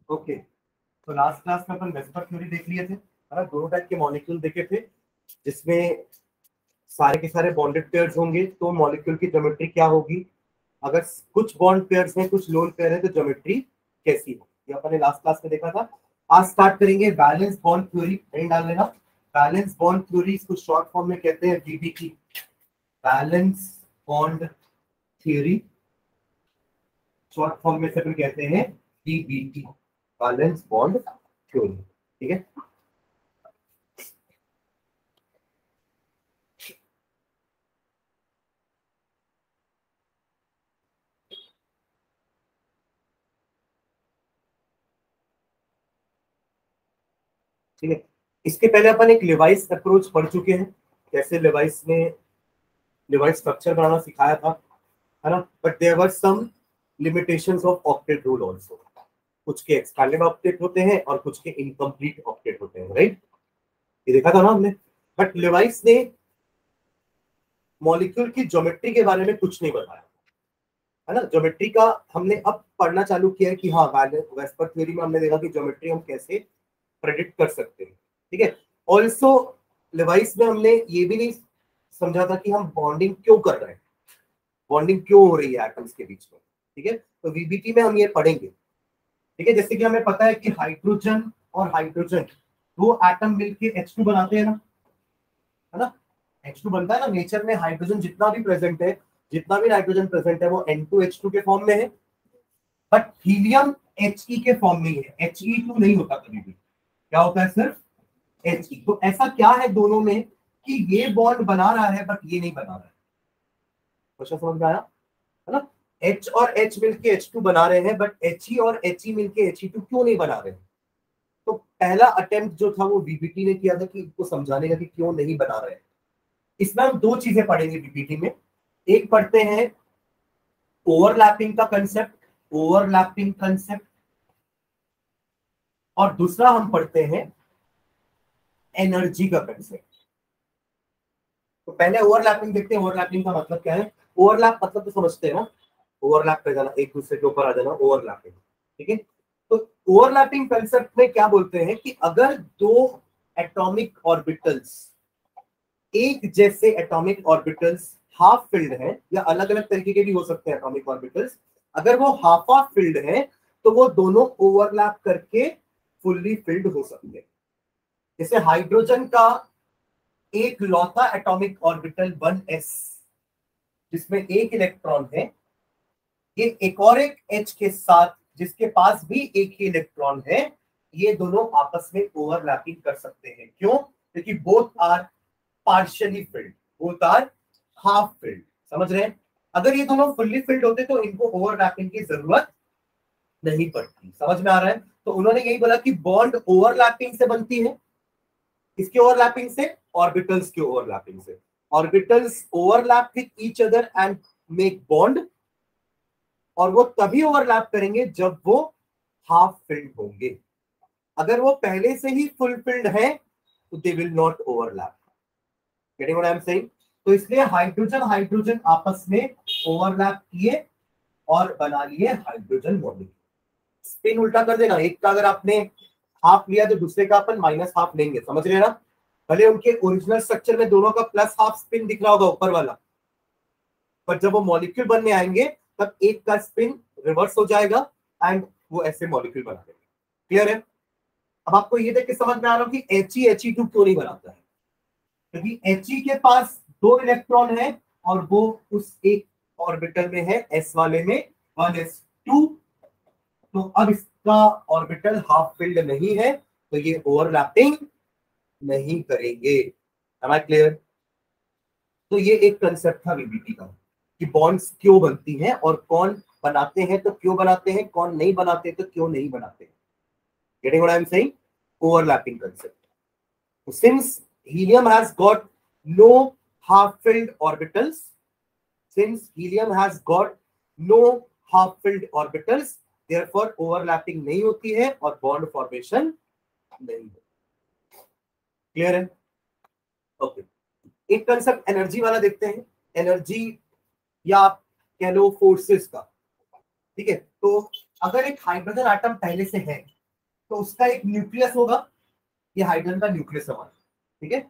Okay, तो last class में अपन VSEPR theory देख लिए थे, है ना। दोनों टाइप के मॉलिक्यूल देखे थे, जिसमें सारे के सारे बॉन्डेड पेयर्स होंगे, तो मॉलिक्यूल की ज्योमेट्री क्या होगी। अगर कुछ बॉन्ड पेयर्स हैं, कुछ लोन पेयर है, तो ज्योमेट्री कैसी होगी, ये अपन ने लास्ट क्लास में देखा था। आज स्टार्ट करेंगे बैलेंस बॉन्ड थ्योरी। नहीं डाल लेना, बैलेंस बॉन्ड थ्योरी, इसको शॉर्ट फॉर्म में कहते हैं BBT, valence bond theory. Short form में से अपन कहते हैं बीबीटी, बैलेंस बॉन्ड थ्योरी। ठीक है, ठीक है। इसके पहले अपन एक लिवाइस अप्रोच पढ़ चुके हैं, कैसे लिवाइस ने लिवाइस स्ट्रक्चर बनाना सिखाया था, है ना। But there were some limitations of octet rule also. कुछ के एक्सपैंडेड ऑक्टेट होते हैं और कुछ के इनकम्प्लीट ऑक्टेट होते हैं, राइट। ये देखा था ना हमने। बट लिवाइस ने मॉलिक्यूल की ज्योमेट्री के बारे में कुछ नहीं बताया, है ना। ज्योमेट्री का हमने अब पढ़ना चालू किया है कि हाँ, वेस्पर थ्योरी में हमने देखा कि ज्योमेट्री हम कैसे प्रेडिक्ट कर सकते हैं, ठीक है। ऑल्सो लिवाइस में हमने ये भी नहीं समझा था कि हम बॉन्डिंग क्यों कर रहे हैं, बॉन्डिंग क्यों हो रही है एटम्स के बीच में, ठीक है। तो वीबीटी में हम ये पढ़ेंगे, ठीक है। जैसे कि हमें पता है कि हाइड्रोजन और हाइड्रोजन दो एटम मिलके H2 बनाते हैं ना, है ना। H2 बनता है ना नेचर में। हाइड्रोजन जितना भी प्रेजेंट है, जितना भी नाइट्रोजन प्रेजेंट है, वो N2H2 के फॉर्म में है। बट हीलियम He के फॉर्म में है, He2 नहीं होता कभी भी। क्या होता है? सिर्फ He। तो ऐसा क्या है दोनों में कि ये बॉन्ड बना रहा है बट ये नहीं बना रहा है? क्वेश्चन समझ में आया, है ना। H और H मिलके H2 बना रहे हैं, बट He और He मिलके He2 क्यों नहीं बना रहे हैं? तो पहला अटेम्प्ट जो था वो बीबीटी ने किया था कि इनको समझाने का कि क्यों नहीं बना रहे हैं। इसमें हम दो चीजें पढ़ेंगे बीबीटी में। एक पढ़ते हैं ओवरलैपिंग का कंसेप्ट, ओवरलैपिंग कंसेप्ट, और दूसरा हम पढ़ते हैं एनर्जी का कंसेप्ट। तो पहले ओवरलैपिंग देखते हैं। ओवरलैपिंग का मतलब क्या है? ओवरलैप मतलब तो समझते हैं ना, ओवरलैप कर जाना, एक दूसरे के ऊपर आ जाना, ओवरलैपिंग, ठीक है। तो ओवरलैपिंग कंसेप्ट में क्या बोलते हैं कि अगर दो एटॉमिक ऑर्बिटल्स, एक जैसे एटॉमिक ऑर्बिटल्स हाफ फिल्ड है, या अलग अलग तरीके के भी हो सकते हैं एटॉमिक ऑर्बिटल्स, अगर वो हाफ हाफ फिल्ड है तो वो दोनों ओवरलैप करके फुल्ली फिल्ड हो सकते हैं। जैसे हाइड्रोजन का एक लौता एटॉमिक ऑर्बिटल 1s, जिसमें एक इलेक्ट्रॉन है, ये एक और एक H के साथ जिसके पास भी एक ही इलेक्ट्रॉन है, ये दोनों आपस में ओवरलैपिंग कर सकते हैं। क्यों? क्योंकि both are partially filled, both are half filled. समझ रहे हैं? अगर ये दोनों फुल्ली फिल्ड होते तो इनको ओवरलैपिंग की जरूरत नहीं पड़ती। समझ में आ रहा है? तो उन्होंने यही बोला कि बॉन्ड ओवरलैपिंग से बनती है। इसके ओवरलैपिंग से, ऑर्बिटल्स के ओवरलैपिंग से। Orbitals overlap with each other and make bond, और वो तभी ओवरलैप करेंगे जब वो हाफ फिल्ड होंगे। अगर वो पहले से ही फुल फिल्ड है तो they will not overlap. Getting what I am saying? तो इसलिए हाइड्रोजन हाइड्रोजन आपस में ओवरलैप किए और बना लिए हाइड्रोजन मॉलिक्यूल। स्पिन उल्टा कर देना, एक का अगर आपने हाफ लिया तो दूसरे का अपन माइनस हाफ लेंगे। समझ रहे हैं ना? भले उनके ओरिजिनल स्ट्रक्चर में दोनों का प्लस हाफ स्पिन दिख रहा होगा ऊपर वाला, पर जब वो मॉलिक्यूल बनने आएंगे तब एक का स्पिन रिवर्स हो जाएगा एंड वो ऐसे मॉलिक्यूल बना देंगे। क्लियर है? अब आपको ये देख के समझ में आ रहा हो कि He2 क्यों नहीं बनाता है? क्योंकि He के पास दो इलेक्ट्रॉन है और वो उस एक ऑर्बिटल में है, S वाले में 1s2। तो अब इसका ऑर्बिटल हाफ फिल्ड नहीं है, तो ये ओवरलैपिंग नहीं करेंगे। Am I clear? तो ये एक कंसेप्ट था बीबीटी का कि बॉन्ड्स क्यों बनती हैं और कौन बनाते हैं तो क्यों बनाते हैं, कौन नहीं बनाते तो क्यों नहीं बनाते। Getting what I am saying? Overlapping concept. Since helium has got no half-filled orbitals, since helium has got no half-filled orbitals, therefore overlapping नहीं होती है और bond formation नहीं होती। क्लियर है? ओके, एक कंसेप्ट एनर्जी वाला देखते हैं। एनर्जी या आप कह लो फोर्सेस का, ठीक है। तो अगर एक हाइड्रोजन एटम पहले से है, तो उसका एक न्यूक्लियस होगा, ये हाइड्रोजन का न्यूक्लियस हमारा, ठीक है,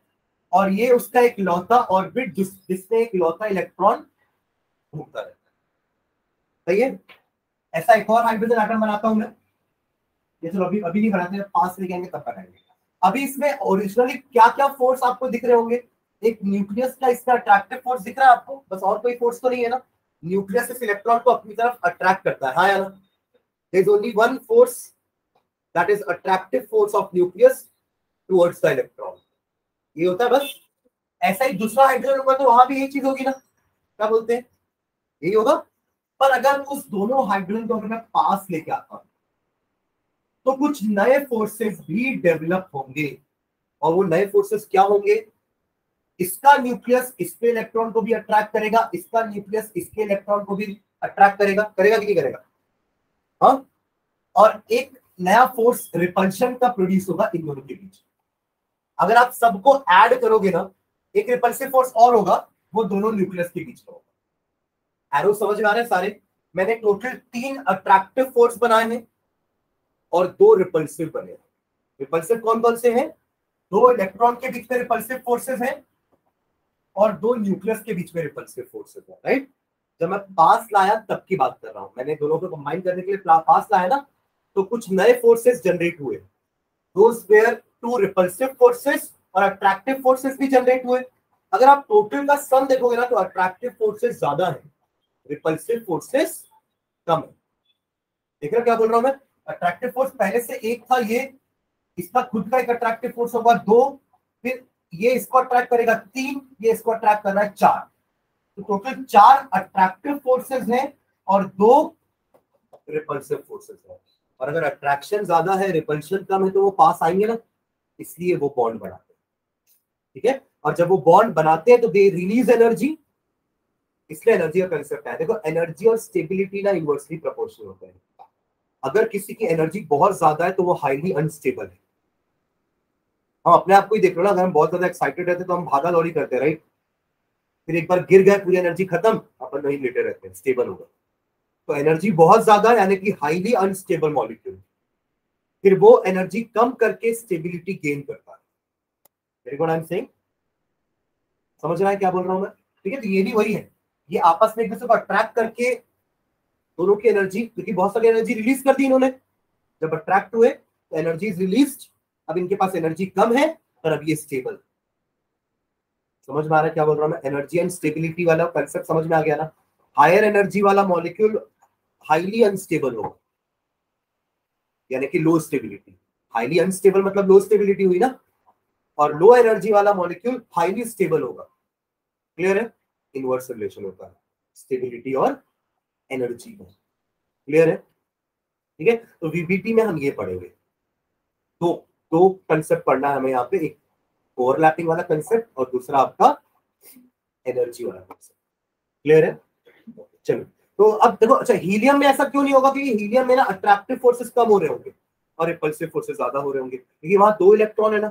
और ये उसका एक लौता ऑर्बिट जिसमें एक लौता इलेक्ट्रॉन घूमता रहता है, सही है। ऐसा एक और हाइड्रोजन एटम बनाता हूं मैं, ये चलो अभी अभी नहीं बनाते, पास लेके आएंगे तब बनाएंगे। अभी इसमें ओरिजिनली क्या क्या फोर्स आपको दिख रहे होंगे, एक न्यूक्लियस का इसका अट्रैक्टिव फोर्स दिख रहा है आपको, बस और कोई फोर्स तो नहीं है ना, न्यूक्लियस इस इलेक्ट्रॉन को अपनी तरफ अट्रैक्ट करता है, हाँ या ना, there is only one force, that is attractive force of nucleus towards the electron, ये होता है बस। ऐसा ही दूसरा हाइड्रोजन होगा तो वहां भी यही चीज होगी ना, क्या बोलते हैं, यही होगा। पर अगर उस दोनों हाइड्रोजन को अगर मैं पास लेके आता हूं तो कुछ नए फोर्सेस भी डेवलप होंगे, और वो नए फोर्सेस क्या होंगे, इसका न्यूक्लियस इसके इलेक्ट्रॉन को भी अट्रैक्ट करेगा, इसका न्यूक्लियस इसके इलेक्ट्रॉन को भी अट्रैक्ट करेगा, करेगा कि नहीं करेगा, हाँ, और एक नया फोर्स रिपल्शन का प्रोड्यूस होगा इन दोनों के बीच। अगर आप सबको ऐड करोगे ना, एक रिपल्सिव फोर्स और होगा, वो दोनों न्यूक्लियस के बीच में होगा। एरो समझ में आ रहे हैं सारे, मैंने टोटल 3 अट्रैक्टिव फोर्स बनाए हैं और 2 रिपल्सिव बने हैं। रिपल्सिव कौन कौन से हैं, 2 इलेक्ट्रॉन के बीच में रिपल्सिव फोर्सेस हैं और 2 न्यूक्लियस के बीच में रिपल्सिव फोर्सेस हैं, राइट। जब मैं पास लाया तब की बात कर रहा हूं, मैंने दोनों को कंबाइन करने के लिए पास लाया ना, तो कुछ नए फोर्सेस जनरेट हुए, दोस वेयर 2 रिपल्सिव फोर्सेस और अट्रैक्टिव फोर्सेस भी जनरेट हुए। अगर आप टोटल का सम देखोगे ना तो अट्रैक्टिव फोर्सेस ज्यादा है, रिपल्सिव फोर्सेस कम है। देख रहे हो क्या बोल रहा हूं मैं, अट्रैक्टिव फोर्स पहले से एक था, ये इसका खुद का एक अट्रैक्टिव फोर्स होगा 2, फिर ये इसको अट्रैक्ट करेगा 3, ये इसको अट्रैक्ट कर रहा है 4, तो टोटल 4 अट्रैक्टिव फोर्सेस हैं और 2 रिपल्सिव फोर्सेस हैं। और अगर अट्रैक्शन ज्यादा है रिपल्शन कम है तो वो पास आएंगे ना, इसलिए वो बॉन्ड बनाते हैं, ठीक है। और जब वो बॉन्ड बनाते हैं तो दे रिलीज एनर्जी, इसलिए एनर्जी का कंसेप्ट है। देखो एनर्जी और स्टेबिलिटी ना इनवर्सली प्रोपोर्शनल होते हैं। अगर किसी की एनर्जी बहुत ज्यादा है तो वो हाईली अनस्टेबल है। हम अपने आप को ही देख लो ना, अगर हम बहुत ज्यादा एक्साइटेड रहते तो हम भागा दौड़ी करते हैं, राइट, फिर एक बार गिर गए पूरी एनर्जी खत्म, अपन वहीं लेटे रहते हैं, स्टेबल होगा। तो एनर्जी बहुत ज्यादा यानी कि हाईली अनस्टेबल मॉलिक्यूल, फिर वो एनर्जी कम करके स्टेबिलिटी गेन करता है। Very good, I am saying, समझ रहा है क्या बोल रहा हूं मैं, ठीक है। तो ये भी वही है, ये आपस में एक दूसरे को अट्रैक्ट करके दोनों की एनर्जी, क्योंकि बहुत सारी एनर्जी रिलीज कर दी इन्होंने, जब अट्रैक्ट हुए तो एनर्जी इज रिलीज्ड, अब इनके पास एनर्जी कम है और अब ये स्टेबल। समझ में आ रहा है क्या बोल रहा हूं मैं, एनर्जी एंड स्टेबिलिटी वाला कंसेप्ट समझ में आ गया ना। हायर एनर्जी वाला मॉलिक्यूल हाईली अनस्टेबल होगा, यानी कि लो स्टेबिलिटी, हाईली अनस्टेबल मतलब लो स्टेबिलिटी हुई ना, और लो एनर्जी वाला मॉलिक्यूल हाईली स्टेबल होगा। क्लियर है, इनवर्स रिलेशन होता है स्टेबिलिटी और एनर्जी का, क्लियर है, ठीक है। तो वीबीटी में हम ये पढ़ेंगे, तो दो कंसेप्ट पढ़ना है हमें यहाँ पे, एक ओवरलैपिंग वाला कंसेप्ट और दूसरा आपका एनर्जी वाला कंसेप्ट, क्लियर है। चलो, तो अब देखो, अच्छा हीलियम में ऐसा क्यों नहीं होगा, क्योंकि हीलियम में ना अट्रैक्टिव फोर्सेस कम हो रहे होंगे और रिपल्सिव फोर्सेस ज्यादा हो रहे होंगे, क्योंकि वहां 2 इलेक्ट्रॉन है ना,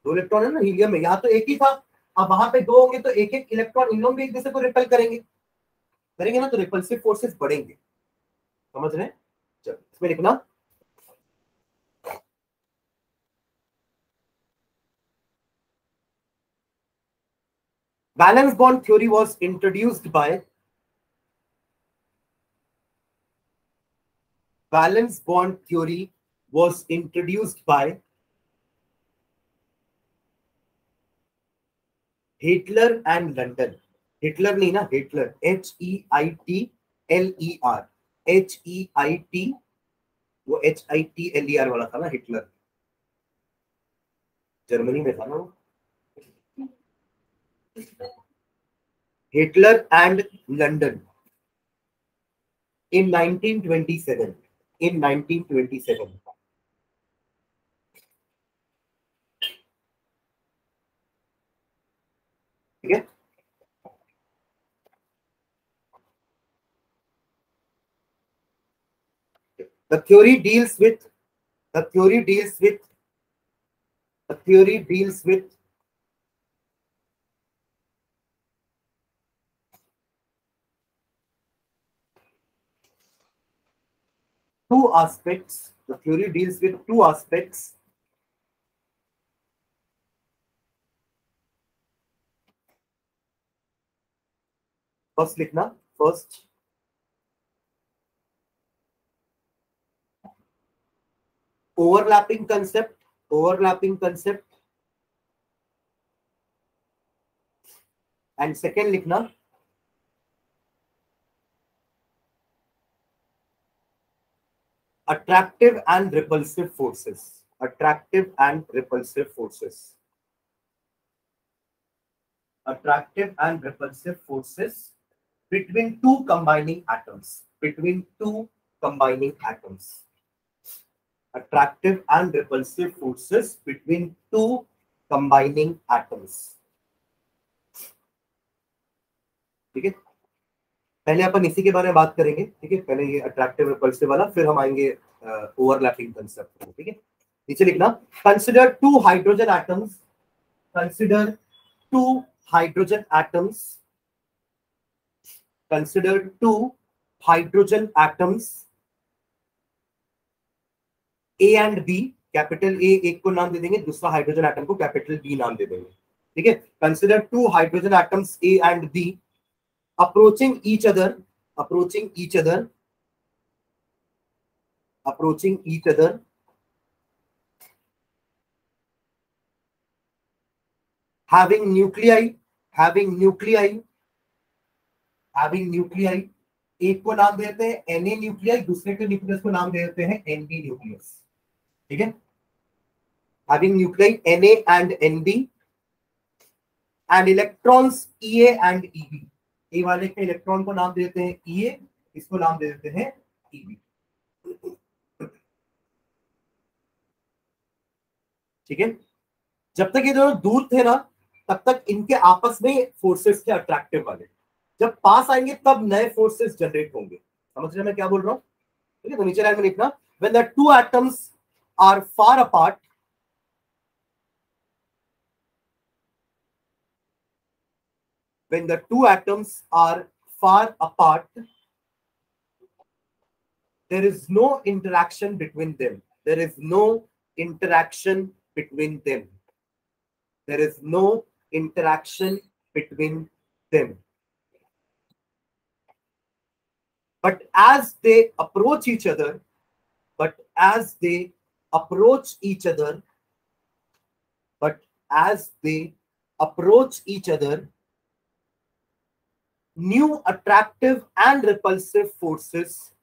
2 इलेक्ट्रॉन है ना हीलियम में, यहाँ तो एक ही था, अब वहां पे 2 होंगे तो एक एक इलेक्ट्रॉन इन लोग भी एक दूसरे को रिपेल करेंगे, करेंगे ना, तो रिपल्सिव फोर्सेस बढ़ेंगे, समझ रहे हैं। चलो इसमें लिखना, valence bond theory was introduced by valence bond theory was introduced by Hitler and London. Hitler नहीं ना, हिटलर, HEITLER, HEIT, वो HITLER वाला था ना, हिटलर जर्मनी में था ना वो। Hitler and London in 1927, in 1927, ठीक है। the theory deals with the theory deals with the theory deals with two aspects The theory deals with two aspects. First लिखना, first overlapping concept, and second लिखना attractive and repulsive forces. Attractive and repulsive forces. Attractive and repulsive forces between two combining atoms. Between two combining atoms. Attractive and repulsive forces between two combining atoms. ठीक है, पहले अपन इसी के बारे में बात करेंगे. ठीक है, पहले ये अट्रैक्टिव रिपल्सिव वाला, फिर हम आएंगे ओवरलैपिंग कंसेप्ट. ठीक है, नीचे लिखना, consider two hydrogen atoms. Consider two hydrogen atoms. Consider two hydrogen atoms A and B. Capital A एक को नाम दे देंगे, दूसरा हाइड्रोजन एटम को कैपिटल बी नाम दे देंगे. ठीक है, consider two hydrogen atoms A and B approaching each other, approaching each other, approaching each other, having nuclei, having nuclei, having nuclei. एक को नाम देते हैं Na न्यूक्लियस, दूसरे के न्यूक्लियस को नाम दे देते हैं Nb न्यूक्लियस. ठीक है, having nuclei Na and Nb and electrons Ea and Eb. ए वाले के इलेक्ट्रॉन को नाम देते हैं Ea, इसको नाम दे देते हैं Eb. ठीक है, जब तक ये दोनों दूर थे ना, तब तक इनके आपस में फोर्सेस थे अट्रैक्टिव वाले. जब पास आएंगे तब नए फोर्सेस जनरेट होंगे. समझ रहे हैं मैं क्या बोल रहा हूं? ठीक है, तो नीचे लाइन में लिखना, when the two atoms are far apart, when the two atoms are far apart, there is no interaction between them. There is no interaction between them. There is no interaction between them. But as they approach each other, but as they approach each other, but as they approach each other, new attractive and repulsive forces,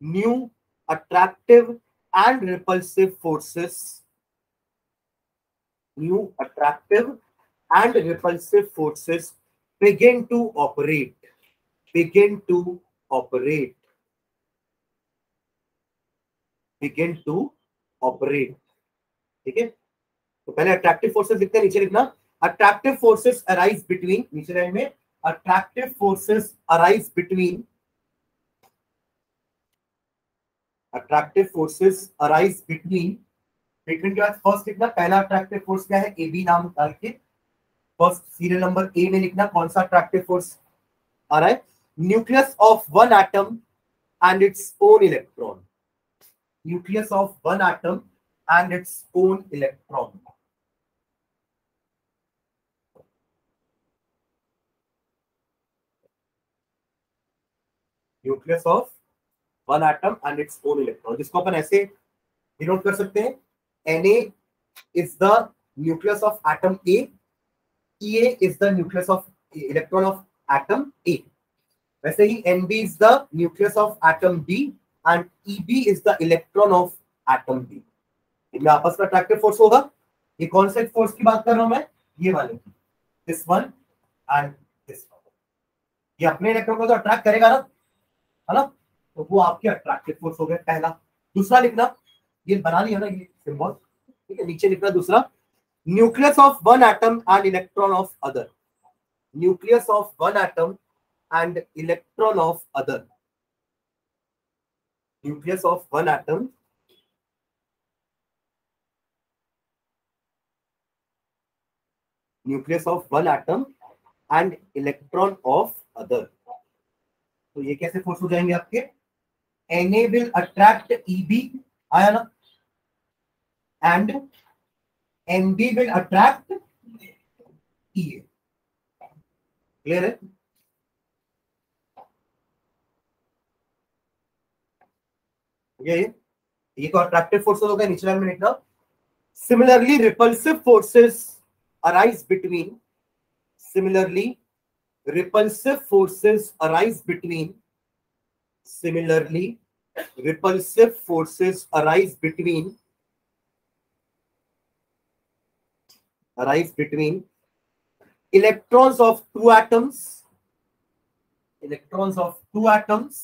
new attractive and repulsive forces, new attractive and repulsive forces begin to operate, begin to operate, begin to operate. ठीक है, तो पहले attractive forces लिखते हैं, नीचे लिखना, attractive forces arise between, नीचे line में, attractive forces arise between, attractive forces arise between के बाद फर्स्ट लिखना, पहला अट्रैक्टिव फोर्स क्या है, ए बी नाम डाल के फर्स्ट सीरियल नंबर ए में लिखना कौन सा अट्रैक्टिव फोर्स आ रहा है. Nucleus of one atom and its own electron. Nucleus of one atom and its own electron. Nucleus of one atom and its own electron, जिसको अपन ऐसे डिनोट कर सकते हैं, Na is the nucleus of atom A, Ea is the nucleus of electron of atom A. वैसे ही Nb is the nucleus of atom B and Eb is the electron of atom B. इनमें आपस में attractive force होगा. ये कौन से force की बात कर रहा हूं मैं, ये वाले की, this one and this one. ये अपने इलेक्ट्रॉन को तो अट्रैक्ट करेगा ना, है ना, तो वो आपके अट्रैक्टिव फोर्स हो गए पहला. दूसरा लिखना, ये बना लिया ना ये सिंबल. ठीक है, नीचे लिखना दूसरा, nucleus of one atom and electron of other. Nucleus of one atom and electron of other. Nucleus of one atom nucleus of one atom and electron of other. तो ये कैसे फोर्स हो जाएंगे आपके, Na will attract Eb आया ना, and NB will attract EA. Clear है? ये तो अट्रैक्टिव फोर्सेस हो गए, नीचे लाइन में लिखना। Similarly repulsive forces arise between, similarly repulsive forces arise between, similarly repulsive forces arise between electrons of two atoms, electrons of two atoms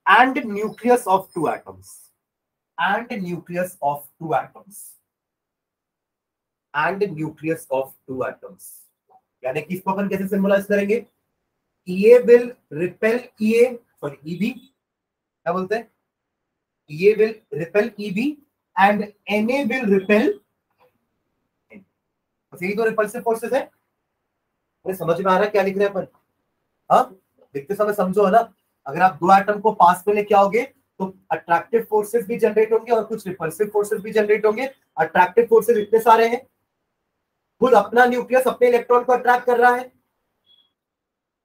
and nucleus of two atoms, and nucleus of two atoms, and nucleus of two atoms। यानी कि इसको अपन कैसे symbolize करेंगे? EA will repel EA, sorry EB, क्या बोलते हैं? EA will repel EB and NA will repel N। बस यही तो रिपल्सिव फोर्सेस है। मुझे समझ में आ रहा है क्या लिख रहे हैं अपन? हाँ, देखते समय समझो है ना। अगर आप दो एटम को पास में लेके आओगे तो अट्रैक्टिव फोर्सेस भी जनरेट होंगे और कुछ रिपल्सिव फोर्सेस भी जनरेट होंगे। अट्रैक्टिव फोर्सेस इतने सारे हैं, खुद अपना न्यूक्लियस अपने इलेक्ट्रॉन को अट्रैक्ट कर रहा है,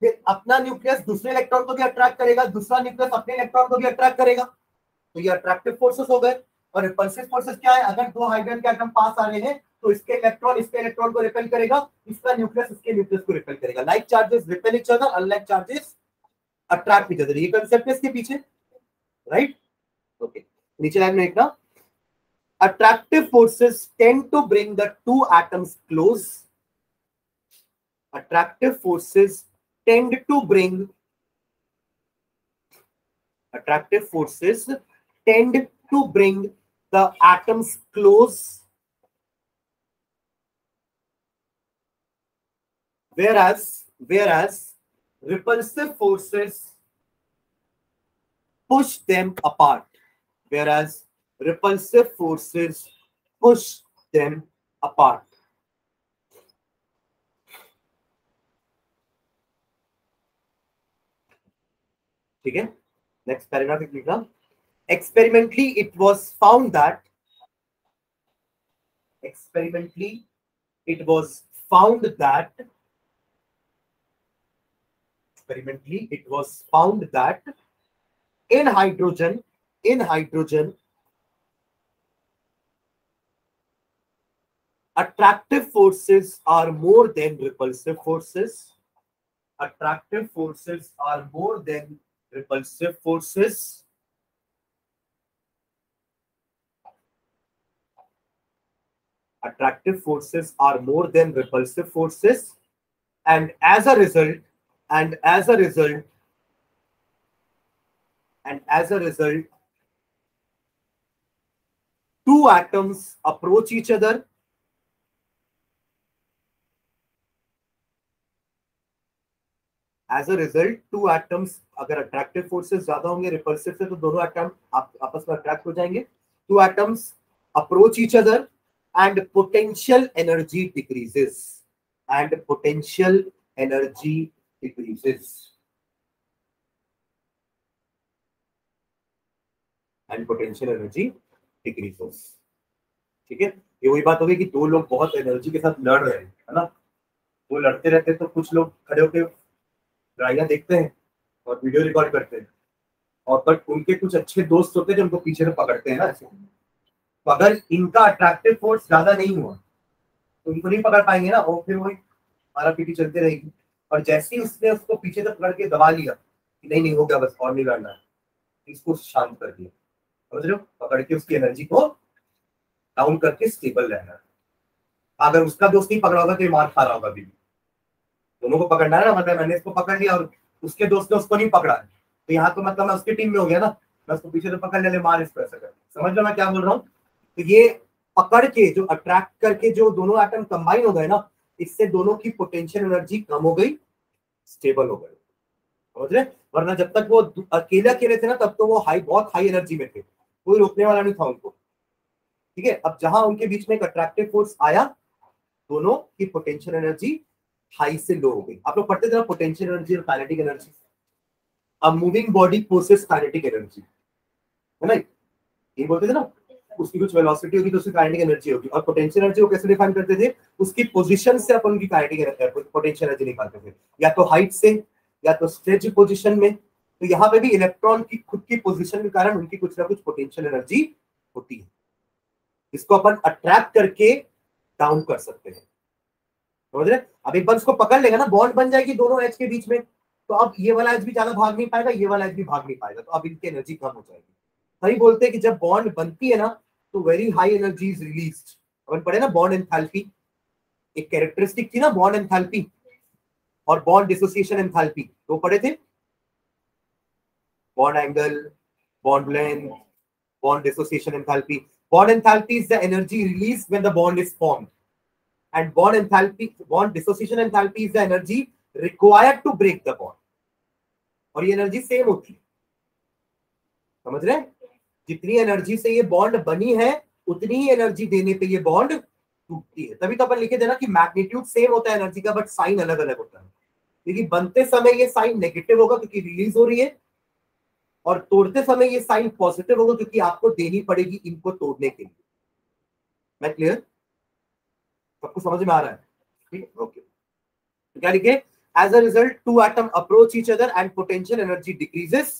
फिर अपना न्यूक्लियस दूसरे इलेक्ट्रॉन को भी अट्रैक्ट करेगा, दूसरा न्यूक्लियस अपने इलेक्ट्रॉन को भी अट्रैक्ट करेगा। तो ये अट्रैक्टिव फोर्सेस हो गए। और रिपल्सिव फोर्सेस क्या है? अगर दो हाइड्रोजन के एटम पास आ रहे हैं तो इसके इलेक्ट्रॉन को रिपेल करेगा, इसका न्यूक्लियस इसके न्यूक्लियस को रिपेल करेगा। Like charges repel each other, unlike charges attract each other. ये कांसेप्ट है इसके पीछे, राइट? ओके, नीचे लाइन में लिखना, attractive forces tend to bring the two atoms close, attractive forces tend to bring the atoms close, whereas repulsive forces push them apart, whereas repulsive forces push them apart। ठीक है, next paragraph लिखना। Experimentally it was found that in hydrogen attractive forces are more than repulsive forces, attractive forces are more than repulsive forces, attractive forces are more than repulsive forces, and as a result two atoms approach each other, as a result two atoms, अगर attractive forces ज्यादा होंगे repulsive से तो दोनों atom आपस में attract हो जाएंगे। Two atoms approach each other and potential energy decreases, and potential energy decreases, and potential energy decreases। ठीक है, ये वही बात हो गई कि दो लोग बहुत एनर्जी के साथ लड़ रहे हैं, है ना। वो लड़ते रहते हैं तो कुछ लोग खड़े होकर लड़ाइयाँ देखते हैं और वीडियो रिकॉर्ड करते हैं, और बट उनके कुछ अच्छे दोस्त होते हैं जो उनको पीछे से पकड़ते हैं ना ऐसे। तो अगर इनका अट्रैक्टिव फोर्स ज्यादा नहीं हुआ तो उनको नहीं पकड़ पाएंगे ना, और फिर वही मारा पीटी चलती रहेगी। और जैसे ही उसने उसको पीछे से पकड़ के दबा लिया कि नहीं हो गया, बस और नहीं लड़ना है, इसको शांत कर दिया, समझ रहे हो? पकड़ के उसकी एनर्जी को डाउन करके स्टेबल रहना है। अगर उसका दोस्त नहीं पकड़ा होगा तो ये मार खा रहा होगा अभी। दोनों को पकड़ना है ना, मतलब मैंने इसको पकड़ लिया और उसके दोस्त ने उसको नहीं पकड़ा है, तो यहाँ तो मतलब मैं उसकी टीम में हो गया ना, मैं उसको पीछे से पकड़ ले मार इसको ऐसा कर। समझ लो मैं क्या बोल रहा हूँ? तो ये पकड़ के जो अट्रैक्ट करके जो दोनों एटम कंबाइन हो गए ना, इससे दोनों की पोटेंशियल एनर्जी कम हो गई, स्टेबल हो गए, समझ रहे? वरना जब तक वो अकेले थे ना तब तो वो बहुत हाई एनर्जी में थे, कोई रोकने वाला नहीं था उनको। ठीक है, अब जहां उनके बीच में एक अट्रैक्टिव फोर्स आया, दोनों की पोटेंशियल एनर्जी हाई से लो हो गई। आप लोग पढ़ते थे ना पोटेंशियल एनर्जी और काइनेटिक एनर्जी। अब moving body possess kinetic energy, है ना, ये बोलते थे ना, उसकी कुछ वेलोसिटी होगी तो उसकी काइनेटिक एनर्जी होगी, और पोटेंशियल एनर्जी को कैसे डिफाइन करते थे, उसकी पोजीशन से अपन उनकी काइनेटिक पोटेंशियल एनर्जी निकालते थे, या तो हाइट से या तो स्ट्रेच पोजीशन में। तो यहाँ पे भी इलेक्ट्रॉन की खुद की पोजीशन के कारण उनकी कुछ ना कुछ पोटेंशियल एनर्जी होती है, इसको अपन अट्रैक्ट करके डाउन कर सकते हैं, समझ रहे। अब एक बार उसको पकड़ लेगा ना, बॉन्ड बन जाएगी दोनों एच के बीच में, तो अब ये वाला एच भी ज्यादा भाग नहीं पाएगा, ये वाला एच भी भाग नहीं पाएगा, तो अब इनकी एनर्जी कम हो जाएगी। सही बोलते हैं कि जब बॉन्ड बनती है ना तो very high energy is released. अपन पढ़े ना बॉन्ड एंथैल्पी, एक कैरेक्टरिस्टिक थी ना बॉन्ड एंथैल्पी और बॉन्ड डिसोसिएशन एंथैल्पी, तो पढ़े थे, bond angle, bond length, bond dissociation enthalpy. Bond enthalpy is the energy released when the bond is formed, and bond dissociation enthalpy is the energy required to break the bond. और ये energy same होती है, समझ रहे हैं, जितनी energy से ये बॉन्ड बनी है उतनी ही एनर्जी देने पे ये बॉन्ड टूटती है। तभी तो अपन लिखे थे ना कि मैग्नीट्यूड सेम होता है एनर्जी का, बट साइन अलग अलग होता है, क्योंकि बनते समय ये साइन नेगेटिव होगा क्योंकि रिलीज हो रही है, और तोड़ते समय ये साइन पॉजिटिव होगा क्योंकि आपको देनी पड़ेगी इनको तोड़ने के लिए। मैं क्लियर, सबको समझ में आ रहा है, ठीक, ओके। क्या लिखे, as a result two atom approach each other and potential energy decreases,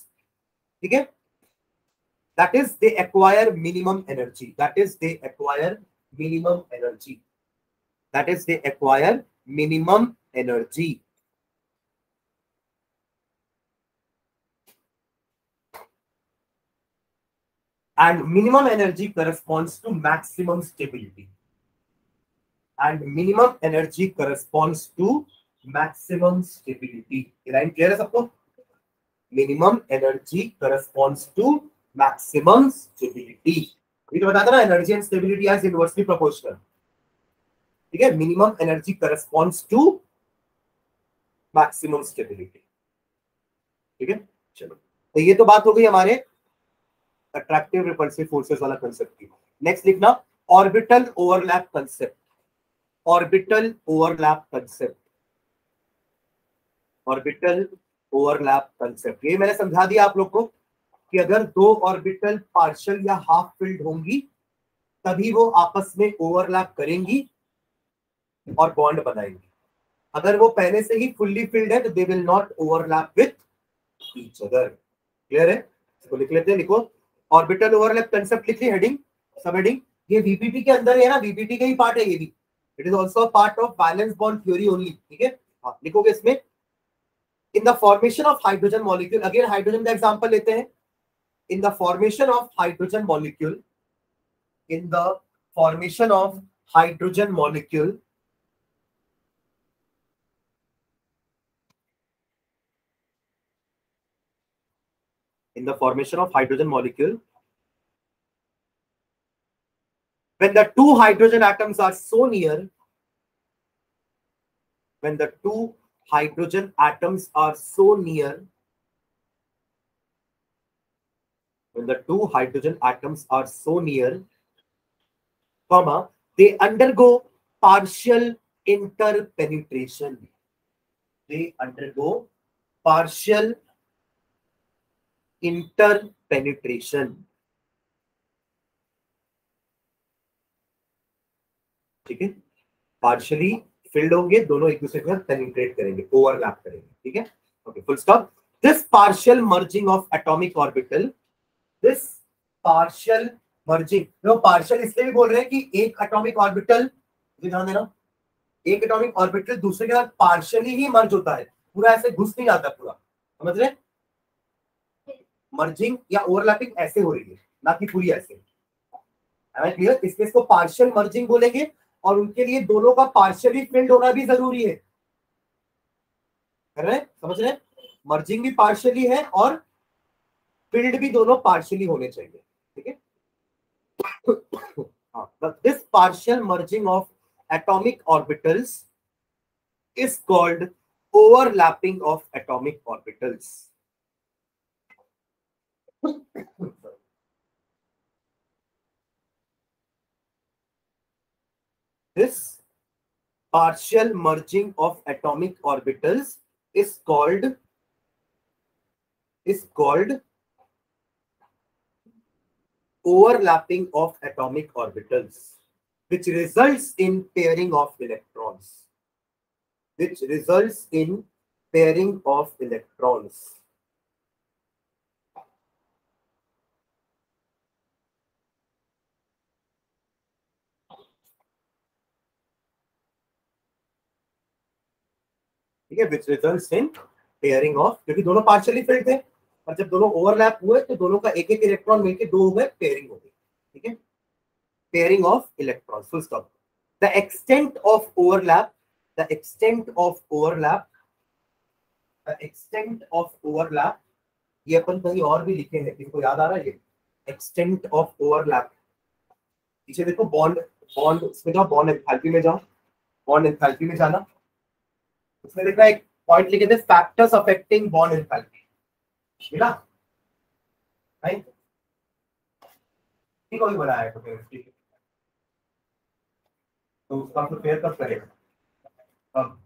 ठीक है, that is they acquire minimum energy, that is they acquire minimum energy, that is they acquire minimum energy. And minimum energy corresponds to maximum stability. And minimum energy corresponds to maximum stability. Line clear है सबको? Minimum energy corresponds to maximum stability. ये तो बताता ना, energy and stability as inversely proportional. ठीक है, minimum energy corresponds to maximum stability. ठीक है, चलो, तो ये तो बात हो गई हमारे अट्रैक्टिव रिपल्सिव फोर्सेस वाला कंसेप्ट की। नेक्स्ट लिखना orbital overlap concept, orbital overlap concept, orbital overlap concept. ये मैंने समझा दिया आप लोग को कि अगर दो ऑर्बिटल पार्शियल या हाफ फिल्ड होंगी तभी वो आपस में ओवरलैप करेंगी और बॉन्ड बनाएंगी। अगर वो पहले से ही फुल्ली फिल्ड है तो they will not overlap with each other. Clear है, इसको लिख लेते हैं, लिखो ऑर्बिटल ओवरलैप कंसेप्ट, लिख ली हेडिंग, सब हेडिंग। ये वीपीटी के अंदर है ना, वीपीटी का ही पार्ट है ये भी, it is also part of valence bond theory only, ठीक है। हाँ, लिखोगे इसमें in the formation of hydrogen molecule, again hydrogen का एग्जांपल लेते हैं, in the formation of hydrogen molecule, in the formation of hydrogen molecule, in the formation of hydrogen molecule, when the two hydrogen atoms are so near, when the two hydrogen atoms are so near, when the two hydrogen atoms are so near, comma, they undergo partial interpenetration, they undergo partial interpenetration, ठीक है, partially field होंगे, दोनों एक दूसरे के साथ penetrate करेंगे, overlap करेंगे, ठीक है, okay, full stop. This partial merging of atomic orbital, this partial merging, वो पार्शियल इसलिए भी बोल रहे हैं कि एक एटॉमिक ऑर्बिटल, ध्यान देना, एक एटॉमिक ऑर्बिटल दूसरे के साथ पार्शियली ही मर्ज होता है, पूरा ऐसे घुस नहीं जाता पूरा, समझ रहे, मर्जिंग या ओवरलैपिंग ऐसे हो रही है, ना कि पूरी ऐसे, क्लियर, इसलिए इसको पार्शियल मर्जिंग बोलेंगे, और उनके लिए दोनों का पार्शियली फिल्ड होना भी जरूरी है, कर रहे, समझ रहे, मर्जिंग भी पार्शियली है और फिल्ड भी दोनों पार्शियली होने चाहिए, ठीक है। This partial merging of atomic orbitals is called overlapping of atomic orbitals. This partial merging of atomic orbitals is called overlapping of atomic orbitals, which results in pairing of electrons. Which results in pairing of electrons. ठीक है, which results in pairing of, क्योंकि दोनों partially field थे और जब दोनों overlap हुए तो दोनों का एक एक इलेक्ट्रॉन मिलकर दो हुए, पेयरिंग हो गई. ठीक है, pairing of electrons. Full stop. The extent of overlap, the extent of overlap, the extent of overlap, ये अपन कहीं और भी लिखे हैं, किसको याद आ रहा है ये एक्सटेंट ऑफ ओवरलैप? पीछे देखो, बॉन्ड, बॉन्ड उसमें जाओ, बॉन्ड एंथैल्पी में जाओ, बॉन्ड एंथैल्पी में जाना. उसमें देखा एक पॉइंट लिखे थे, फैक्टर्स अफेक्टिंग बॉन्ड एंथैल्पी. मिला? राइट, ठीक है, बनाया है तो उसका प्रिपेयर कब करेगा? अब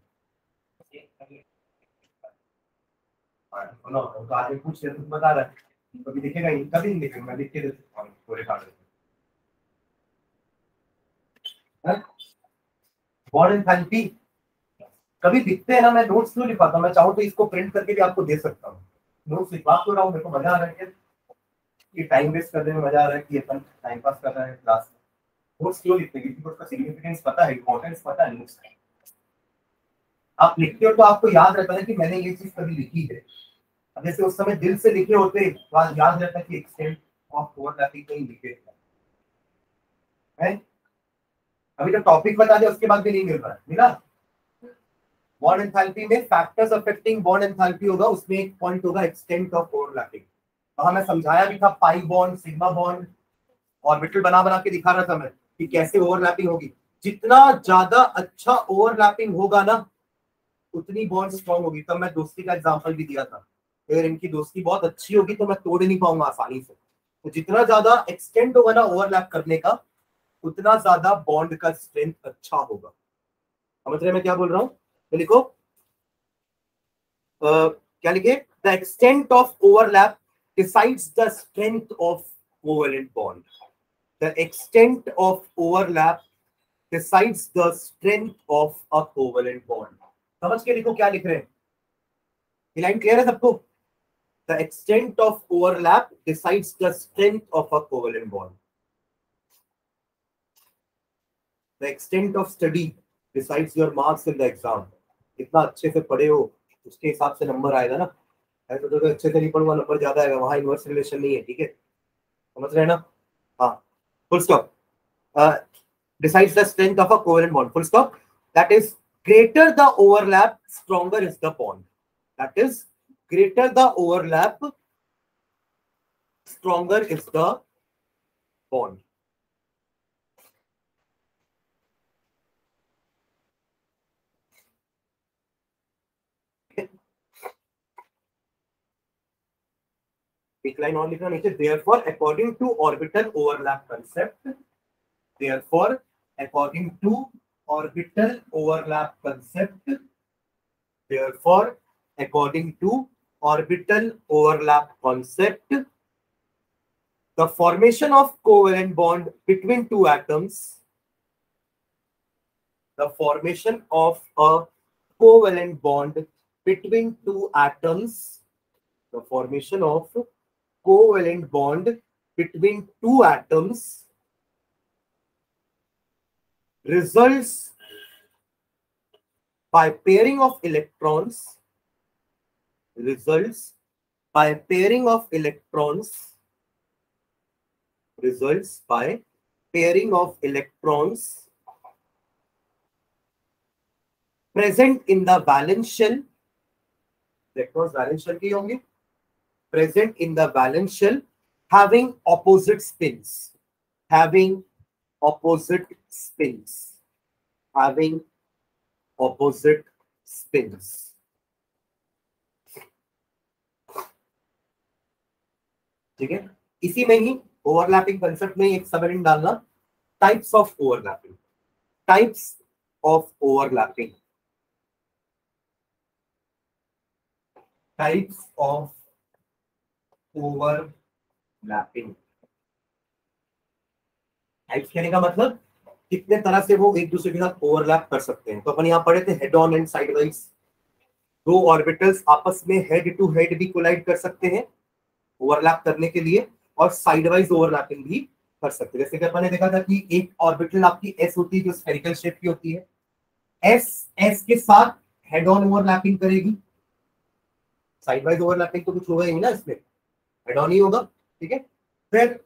आगे पूछ ले, तुम बता रहा है, कभी दिखेगा ही, कभी नहीं दिखेगा, मैं लिख के दे सकता हूँ पूरे कागज में. बॉन्ड एंथैल्पी कभी दिखते हैं ना, मैं नोट्स क्यों लिखवाता हूँ? मैं चाहूँ तो इसको प्रिंट करके भी आपको दे सकता हूँ. नोट्स लिखवा तो रहा हूँ, मेरे को मजा आ रहा है कि टाइम वेस्ट करने में मजा आ रहा है कि अपन टाइम पास कर रहे हैं क्लास में. नोट्स क्यों लिखते हैं? क्योंकि उसका सिग्निफिकेंस पता है, इंपॉर्टेंस पता है नोट्स का. आप लिखते हो तो आपको याद रहता है कि मैंने ये चीज कभी लिखी है. अब जैसे उस समय दिल से लिखे होते तो आज याद रहता है कि एक्सटेंट ऑफ ओवरलैपिंग कहीं लिखे है. अभी तो टॉपिक बता दिया, उसके बाद भी नहीं मिल रहा है. मिला? बॉन्ड एंथैल्पी में फैक्टर्स अफेक्टिंग बॉन्ड एंथैल्पी होगा, उसमें एक पॉइंट होगा एक्सटेंट ऑफ ओवरलैपिंग. वहां मैं समझाया भी था, pi bond, sigma bond, orbital बना बना के दिखा रहा था मैं कि कैसे ओवरलैपिंग होगी. जितना ज्यादा अच्छा ओवरलैपिंग होगा ना, उतनी बॉन्ड स्ट्रॉन्ग होगी. तब मैं दोस्ती का एग्जांपल भी दिया था, अगर इनकी दोस्ती बहुत अच्छी होगी तो मैं तोड़ नहीं पाऊंगा आसानी से. तो जितना ज्यादा एक्सटेंड होगा ना ओवरलैप करने का, उतना ज्यादा बॉन्ड का स्ट्रेंथ अच्छा होगा. समझ रहे मैं क्या बोल रहा हूँ? तो लिखो, क्या लिखे? The extent of overlap decides the strength of covalent bond. The extent of overlap decides the strength of a covalent bond. समझ के लिखो क्या लिख रहे हैं. ये लाइन क्लियर है सबको? The extent of overlap decides the strength of a covalent bond. The extent of study decides your marks in the exam. कितना अच्छे से पढ़े हो उसके हिसाब से नंबर आएगा ना. ऐसा तो अच्छे से नहीं पढ़ूंगा नंबर ज्यादा आएगा, वहां इनवर्स रिलेशन नहीं है. ठीक है, समझ रहे हैं ना? हाँ, full stop. decides the strength of a covalent bond. Full stop. That is, greater the overlap, stronger is the bond. That is, greater the overlap, stronger is the bond. एक लाइन और लिखना नीचे. Therefore, according to orbital overlap concept, therefore, according to orbital overlap concept, therefore, according to orbital overlap concept, the formation of covalent bond between two atoms, the formation of a covalent bond between two atoms, the formation of covalent bond between two atoms results by pairing of electrons, results by pairing of electrons, results by pairing of electrons present in the valence shell. Electrons valence shell की होंगे, present in the valence shell, having opposite spins, having opposite spins, having opposite spins. ठीक है, इसी में ही overlapping concept में एक subheading डालना, types of overlapping. Types of overlapping, types of overlapping. Types कहने का मतलब कितने तरह से वो एक दूसरे के साथ ओवरलैप कर सकते हैं। तो अपन यहाँ पढ़े थे हेड ऑन एंड साइडवाइज। दो ऑर्बिटल्स आपस में हेड टू हेड भी कोलाइड कर सकते हैं ओवरलैप करने के लिए, और साइडवाइज ओवरलैपिंग भी कर सकते हैं। जैसे कि अपन ने देखा था कि एक ऑर्बिटल आपकी एस होती है जो स्फेरिकल शेप की होती है, एस एस के साथ हेड ऑन ओवरलैपिंग करेगी, साइडवाइज ओवरलैपिंग तो कुछ होगा ही नहीं ना, इसमें हेड ऑन ही होगा। ठीक है, फिर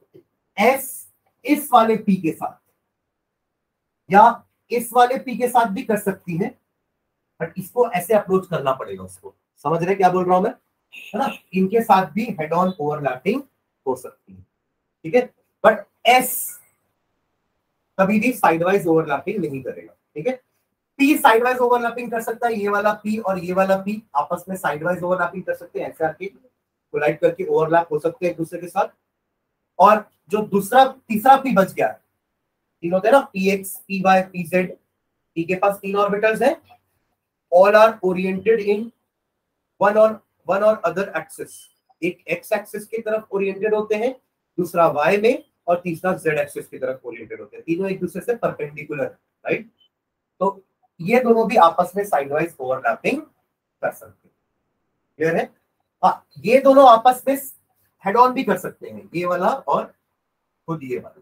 एस इस वाले पी के साथ या इस वाले पी के साथ भी कर सकती है, बट इसको ऐसे अप्रोच करना पड़ेगा उसको। समझ रहे क्या बोल रहा हूं मैं, है ना? इनके साथ भी हेड ऑन ओवरलैपिंग हो सकती है। ठीक है, बट एस कभी भी साइडवाइज ओवरलैपिंग नहीं करेगा। ठीक है, पी साइडवाइज ओवरलैपिंग कर सकता है, ये वाला पी और ये वाला पी आपस में साइडवाइज ओवरलैपिंग कर सकते हैं, ऐसे आके कोलाइड करके ओवरलैप हो सकते हैं एक दूसरे के साथ। और जो दूसरा तीसरा पी बच गया, तीन होते हैं ना, P X P Y P Z, P के पास तीन ऑर्बिटल्स हैं, all are oriented in one और अदर एक्सिस। एक एक्स एक्सिस की तरफ ओरिएंटेड होते हैं, दूसरा वाई में, और तीसरा जेड एक्सिस की तरफ ओरिएंटेड होते हैं। तीनों एक दूसरे से परपेंडिकुलर, राइट? तो ये दोनों भी आपस में साइडवाइज ओवरलैपिंग कर सकते हैं। क्लियर है? हाँ, ये दोनों आपस में हेड ऑन भी कर सकते हैं, ये वाला और खुद ये वाला।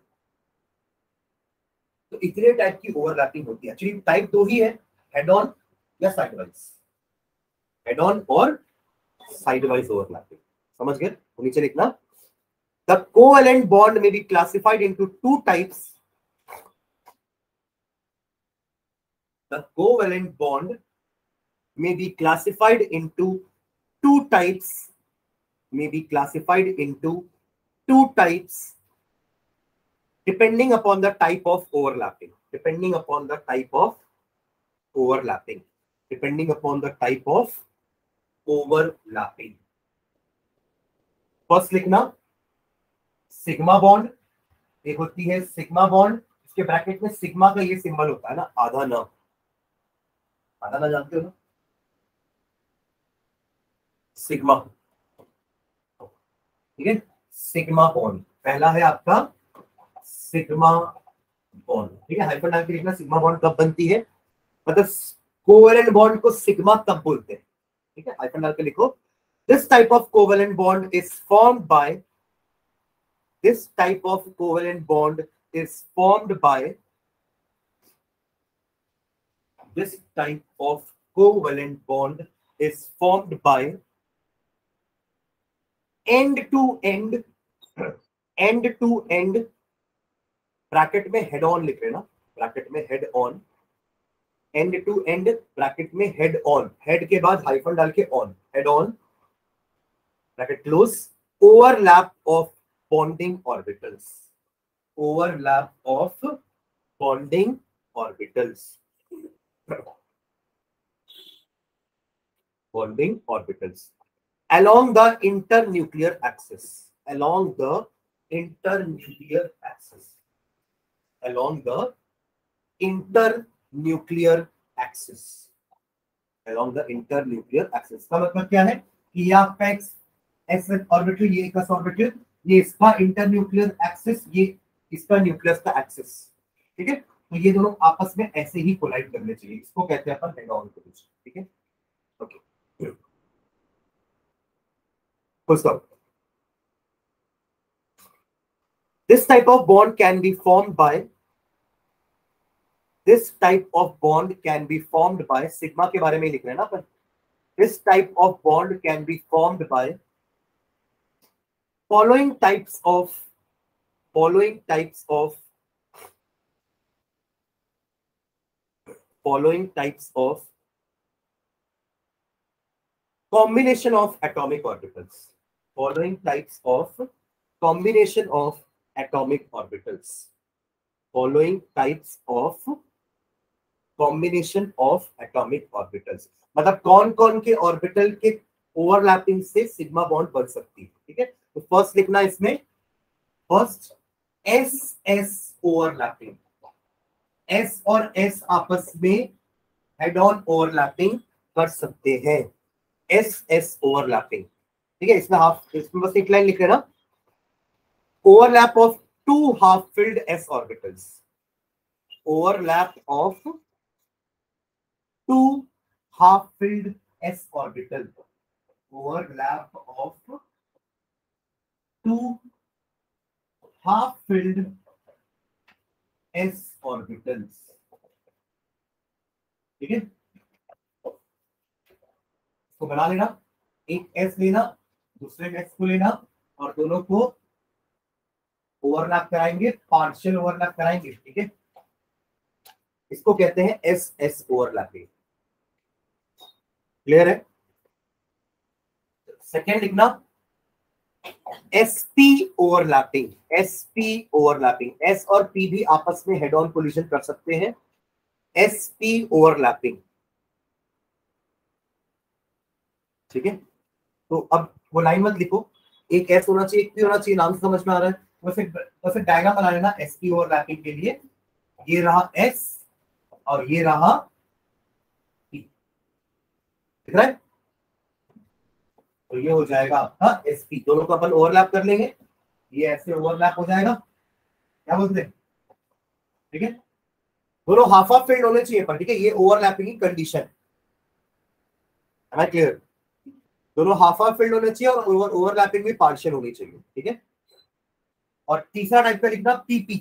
तो इतने टाइप की ओवरलैपिंग होती है। एक्चुअली टाइप दो ही है, हेड ऑन या साइडवाइज, हेड ऑन और साइडवाइज ओवरलैपिंग। समझ गए? तो नीचे लिखना, द कोवेलेंट बॉन्ड में be classified into two types. The covalent bond may be classified into two types, may be classified into two types depending upon the type of overlapping, depending upon the type of overlapping, depending upon the type of overlapping. First लिखना sigma bond, एक होती है sigma bond, इसके bracket में sigma का ये symbol होता है ना, आधा ना, आधा ना जानते हो ना, सिग्मा। ठीक है, सिग्मा बॉन्ड पहला है आपका सिग्मा बॉन्ड। ठीक है, हाइफन डाल के लिखना सिग्मा बॉन्ड कब बनती है, मतलब कोवेलेंट बॉन्ड को सिग्मा कब बोलते हैं। ठीक है, हाइफन डाल के लिखो, this type of covalent bond is formed by, this type of covalent bond is formed by, this type of covalent bond is formed by end to end bracket में हेड ऑन लिख लेना, bracket में head on, end to end bracket में head on, head के बाद hyphen डाल के on, head on bracket close, overlap of bonding orbitals, overlap of bonding orbitals, bonding orbitals along the internuclear axis, along the internuclear axis, along the internuclear axis, along the internuclear axis। का मतलब क्या है कि ये आपका S orbital, ये एक orbital, ये इसका इंटरन्यूक्लियर एक्सिस, ये इसका न्यूक्लियस का एक्सिस। ठीक है, तो ये दोनों आपस में ऐसे ही कोलाइड करने चाहिए, इसको कहते हैं अपन हेड ऑन पोजीशन। ठीक है, okay, full stop. This type of bond can be formed by, this type of bond can be formed by, sigma के बारे में लिख रहे हैं ना अपन, this type of bond can be formed by following types of, following types of, following types of combination of atomic orbitals, following types of combination of atomic orbitals, following types of combination of atomic orbitals, मतलब कौन कौन के orbital के overlapping से sigma bond बन सकती है। ठीक है, तो फर्स्ट लिखना इसमें, first S S overlapping, S और एस आपस में हेड ऑन ओवरलैपिंग कर सकते हैं, एस एस ओवरलैपिंग। ठीक है, इसमें हाफ, इसमें बस एक लाइन लिख लेना, overlap of two half-filled s orbitals. Overlap of two half-filled s orbitals. Overlap of two half-filled s orbitals. ठीक है, इसको बना लेना, एक s लेना, दूसरे s को लेना और दोनों को ओवरलैप कराएंगे, पार्शियल ओवरलैप कराएंगे। ठीक है, इसको कहते हैं एस एस ओवरलैपिंग। क्लियर है? सेकेंड लिखना SP overlapping. SP overlapping, S और पी भी आपस में हेड ऑन कोलिजन कर सकते हैं। SP overlapping. ठीक है, तो अब वो लाइन मत लिखो, एक एस होना चाहिए, एक पी होना चाहिए, नाम से समझ में आ रहा है। वैसे डायग्राम बना लेना एसपी ओवरलैपिंग के लिए। ये रहा एस और ये रहा पी, दिख रहा है? तो ये हो जाएगा आपका एसपी, दोनों को अपन ओवरलैप कर लेंगे, ये ऐसे ओवरलैप हो जाएगा। क्या बोलते हैं? ठीक है, दोनों हाफ हाफ फील्ड होने चाहिए पर। ठीक है, ये ओवरलैपिंग की कंडीशन। Am I clear? दोनों हाफ हाफ फील्ड होने चाहिए और ओवरलैपिंग भी पार्शियल होनी चाहिए। ठीक है, और तीसरा टाइप का लिखना पीपी।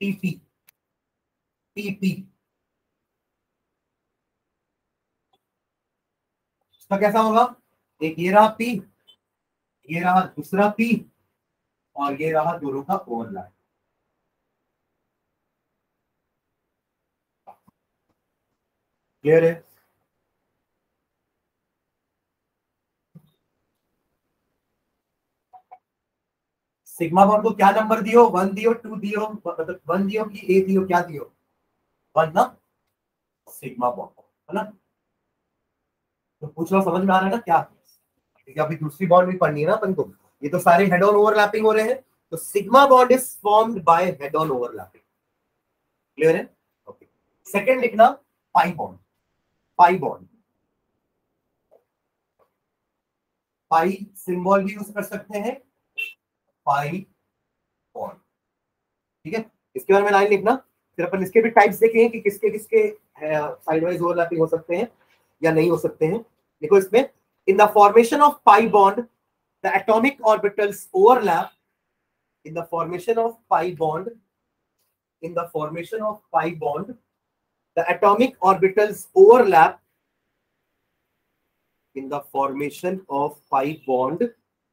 पीपी, पीपी इसका कैसा होगा? एक ये रहा पी, ये रहा दूसरा पी और ये रहा दोनों का ओवरलैप। क्लियर है? सिग्मा बॉन्ड को क्या नंबर दियो? 1 दियो, 2 दियो, मतलब 1 दियो कि ए दियो, क्या दियो? 1 ना, सिग्मा बॉन्ड है ना। तो पूछ लो, समझ में आ रहा है ना क्या? ठीक है, अभी दूसरी बॉन्ड भी पढ़नी है ना अपन को। ये तो सारे हेड ऑन ओवरलैपिंग हो रहे हैं, तो sigma bond is formed by head on overlapping. Clear है? ओके, सेकंड लिखना पाई बॉन्ड। पाई बॉन्ड, पाई सिंबल भी यूज कर सकते हैं, पाई बॉन्ड। ठीक है, इसके बारे में लाइन लिखना, फिर अपन इसके भी टाइप्स देखेंगे कि किसके किसके साइडवाइज ओवरलैपिंग हो सकते हैं या नहीं हो सकते हैं। देखो इसमें, in the formation of pi bond the atomic orbitals overlap. In the formation of pi bond, in the formation of pi bond the atomic orbitals overlap. In the formation of pi bond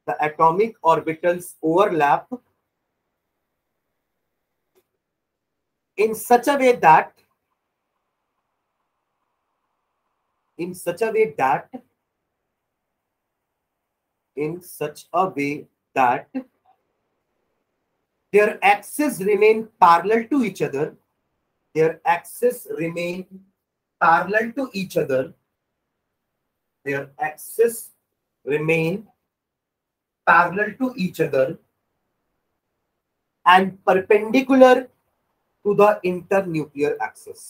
the atomic orbitals overlap in such a way that in such a way that their axes remain parallel to each other. Their axes remain parallel to each other. Their axes remain parallel to each other and perpendicular to the internuclear axis.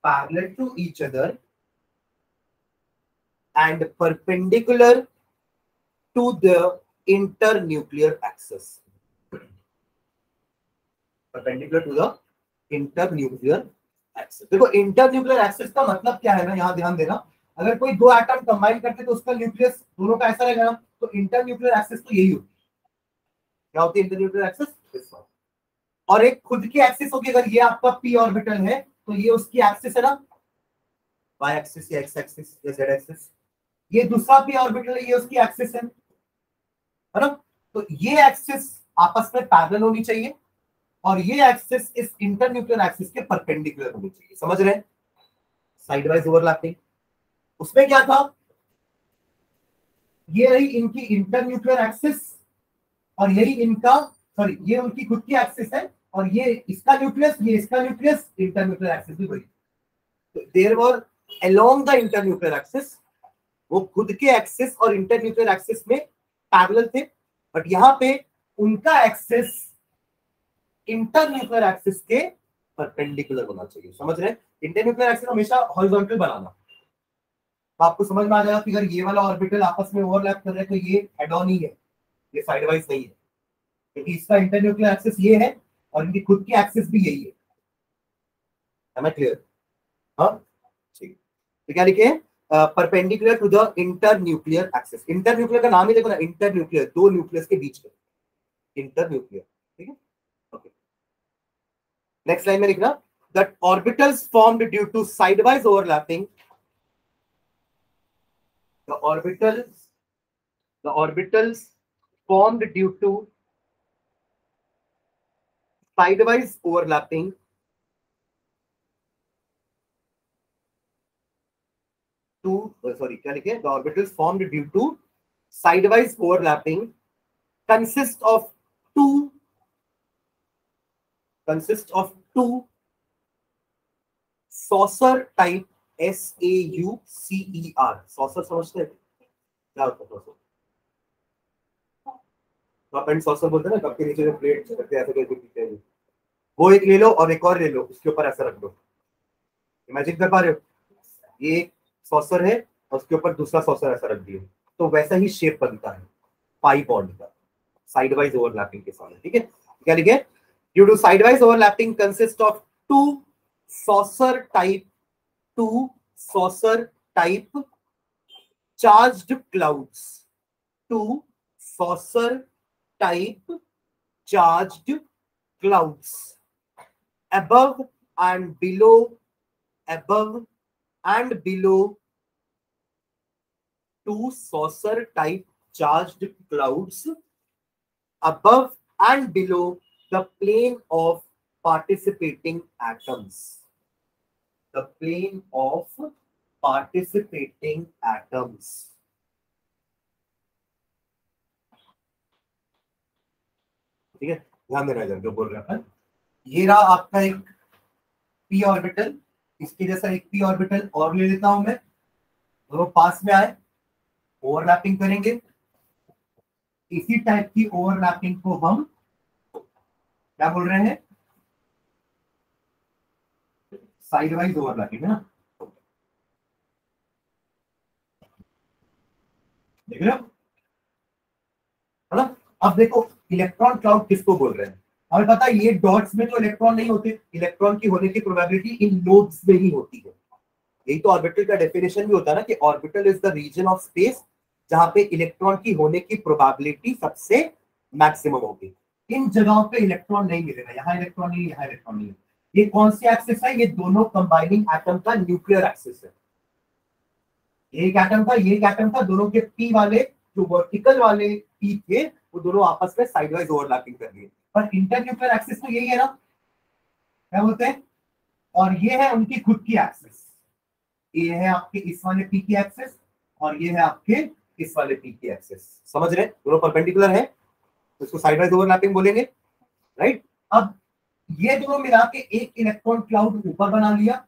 Parallel to each other and perpendicular to the internuclear axis. Perpendicular to the internuclear axis. देखो internuclear axis का मतलब क्या है ना, यहाँ ध्यान देना। अगर कोई दो एटम कंबाइन करते तो उसका न्यूक्लियस दोनों का ऐसा रहेगा ना, तो इंटरन्यूक्लियर एक्सिस तो यही होती है। क्या होती है इंटरन्यूक्लियर एक्सिस? और एक खुद की एक्सिस होगी। अगर ये आपका पी ऑर्बिटल है तो ये उसकी एक्सिस है ना, वाई एक्सिस या एक्स एक्सिस या जेड एक्सिस। ये दूसरा पी ऑर्बिटल है, ये उसकी एक्सिस है ना। तो ये एक्सिस आपस में पैरेलल होनी चाहिए और ये एक्सिस इस इंटरन्यूक्लियर एक्सिस के परपेंडिकुलर होनी चाहिए। समझ रहे हैं? Sideways overlapping. उसमें क्या था, ये रही इनकी इंटरन्यूक्लियर एक्सिस और यही इनका, सॉरी, ये उनकी खुद की एक्सिस है और ये इसका न्यूक्लियस, ये इसका न्यूक्लियस, इंटरन्यूक्लियर एक्सिस भी वही। तो there were along the internuclear axis, वो खुद के एक्सिस और इंटरन्यूक्लियर एक्सिस में पैरेलल थे, बट यहां पे उनका एक्सिस इंटरन्यूक्लियर एक्सिस के परपेंडिकुलर होना चाहिए। समझ रहे हैं? इंटरन्यूक्लियर एक्सिस हमेशा हॉरिजॉन्टल बनाना, तो आपको समझ में आ जाएगा कि अगर ये वाला ऑर्बिटल आपस में ओवरलैप कर रहे हैं तो ये हेड ऑन ही है, ये साइड वाइज नहीं है, क्योंकि इसका इंटरन्यूक्लियर एक्सिस ये है और इनकी खुद की एक्सिस भी यही है। Am I clear? हाँ ठीक। तो क्या लिखे, perpendicular to the internuclear axis. Internuclear का नाम ही देखो ना, इंटरन्यूक्लियर, दो न्यूक्लियस के बीच में, इंटरन्यूक्लियर। ठीक है, ओके। नेक्स्ट लाइन में लिखना, that orbitals formed due to sideways overlapping, the orbitals formed due to sidewise overlapping क्या लिखे, the orbitals formed due to sidewise overlapping consist of two saucer type, SAUCER, saucer समझते हैं क्या होता है saucer? Cup and saucer बोलते हैं ना, कप के नीचे जो प्लेट रखते हैं ऐसे करके पीते हैं, वो एक ले लो और एक और ले लो, उसके ऊपर ऐसा रख दो। इमेजिन कर पा रहे हो, ये एक सॉसर है और उसके ऊपर दूसरा सॉसर ऐसा रख दिया, तो वैसा ही शेप बनता है पाई बॉन्ड का, साइडवाइज ओवरलैपिंग के साथ। ठीक है, क्या लिखे, due to sideways overlapping consist of saucer type two saucer type charged clouds, two saucer type charged clouds above and below two saucer type charged clouds above and below the plane of participating atoms, the plane of participating atoms। ठीक है, ध्यान देना इधर जो बोल रहा था, ये रहा आपका एक पी ऑर्बिटल, इसके जैसा एक पी ऑर्बिटल और ले लेता हूं मैं, दोनों पास में आए, ओवरलैपिंग करेंगे। इसी टाइप की ओवरलैपिंग को हम क्या बोल रहे हैं, साइडवाइज ओवरलैपिंग, है ना। देख रहे हो, है ना। अब देखो इलेक्ट्रॉन क्लाउड किसको बोल रहे हैं, हमें पता है ये डॉट्स में तो इलेक्ट्रॉन नहीं होते, इलेक्ट्रॉन की होने की प्रोबेबिलिटी इन लोब्स में ही होती है। यही तो ऑर्बिटल का डेफिनेशन भी होता है ना, कि orbital is the region of space जहां पे इलेक्ट्रॉन की होने की प्रोबेबिलिटी सबसे मैक्सिमम होगी। इन जगहों पे इलेक्ट्रॉन नहीं मिलेगा, यहाँ इलेक्ट्रॉन नहीं, यहाँ इलेक्ट्रॉन नहीं। ये कौन सी एक्सिस है, ये दोनों कंबाइनिंग एटम का न्यूक्लियर एक्सिस है। ये एक एटम था, ये एक एटम था, दोनों के पी वाले जो वर्टिकल वाले पी थे वो दोनों आपस में साइडवाइज ओवरलैपिंग कर रही है। पर इंटरन्यूक्लियर एक्सिस तो यही है ना, क्या बोलते हैं, और ये है उनकी खुद की एक्सिस। ये है आपके इस वाले पी की एक्सिस और ये है आपके इस वाले पी की एक्सिस। समझ रहे हैं, दोनों परपेंडिकुलर है तो इसको साइडवाइज ओवरलैपिंग बोलेंगे, राइट। अब ये दोनों मिला के एक इलेक्ट्रॉन क्लाउड ऊपर बना लिया,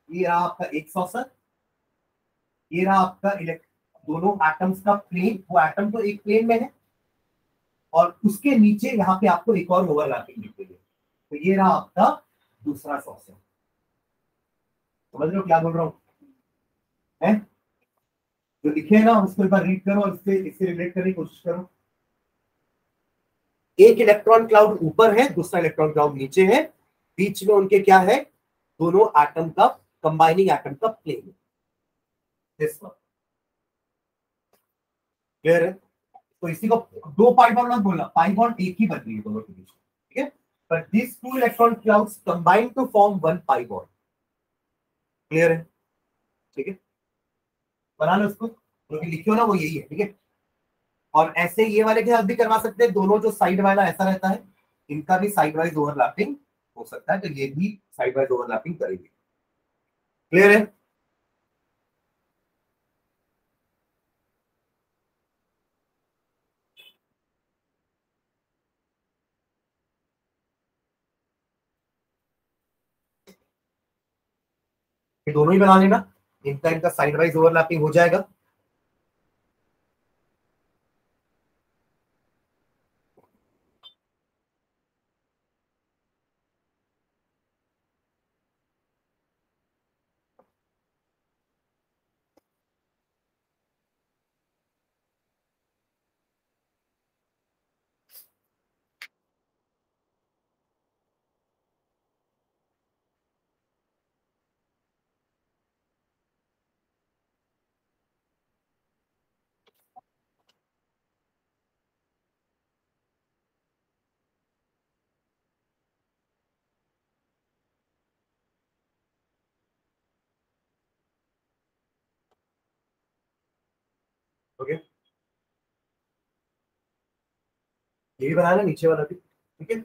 ये रहा आपका एक सॉसर, ये रहा आपका दोनों एटम्स का प्लेन, वो एटम तो एक प्लेन में है और उसके नीचे यहाँ पे आपको एक और ओवरलैपिंग दिख रही है, तो ये रहा आपका दूसरा सॉसर। समझ रहे हो क्या बोल रहा हूँ, है जो लिखे है ना उसको एक बार रीड करो और इससे रिलेट करने की कोशिश करो। एक इलेक्ट्रॉन क्लाउड ऊपर है, दूसरा इलेक्ट्रॉन क्लाउड नीचे है, बीच में उनके क्या है, दोनों एटम का कंबाइनिंग एटम का प्लेन। क्लियर है, तो इसी को दो पाई बॉन्ड मत बोलना, पाई बॉन्ड एक ही बन रही है दोनों के बीच, ठीक है। But this two electron clouds combine to form one pi bond. Clear है, ठीक है, बना लो उसको, जो कि लिखे हो ना वो यही है, ठीक है। और ऐसे ये वाले के साथ भी करवा सकते हैं, दोनों जो साइड वाला ऐसा रहता है इनका भी साइड वाइज ओवरलैपिंग हो सकता है, तो ये भी साइड वाइज ओवरलैपिंग करेगी। क्लियर है, ये दोनों ही बना लेना, इनका इनका साइड वाइज ओवरलैपिंग हो जाएगा। ये भी बनाया ना नीचे वाला भी, ठीक है।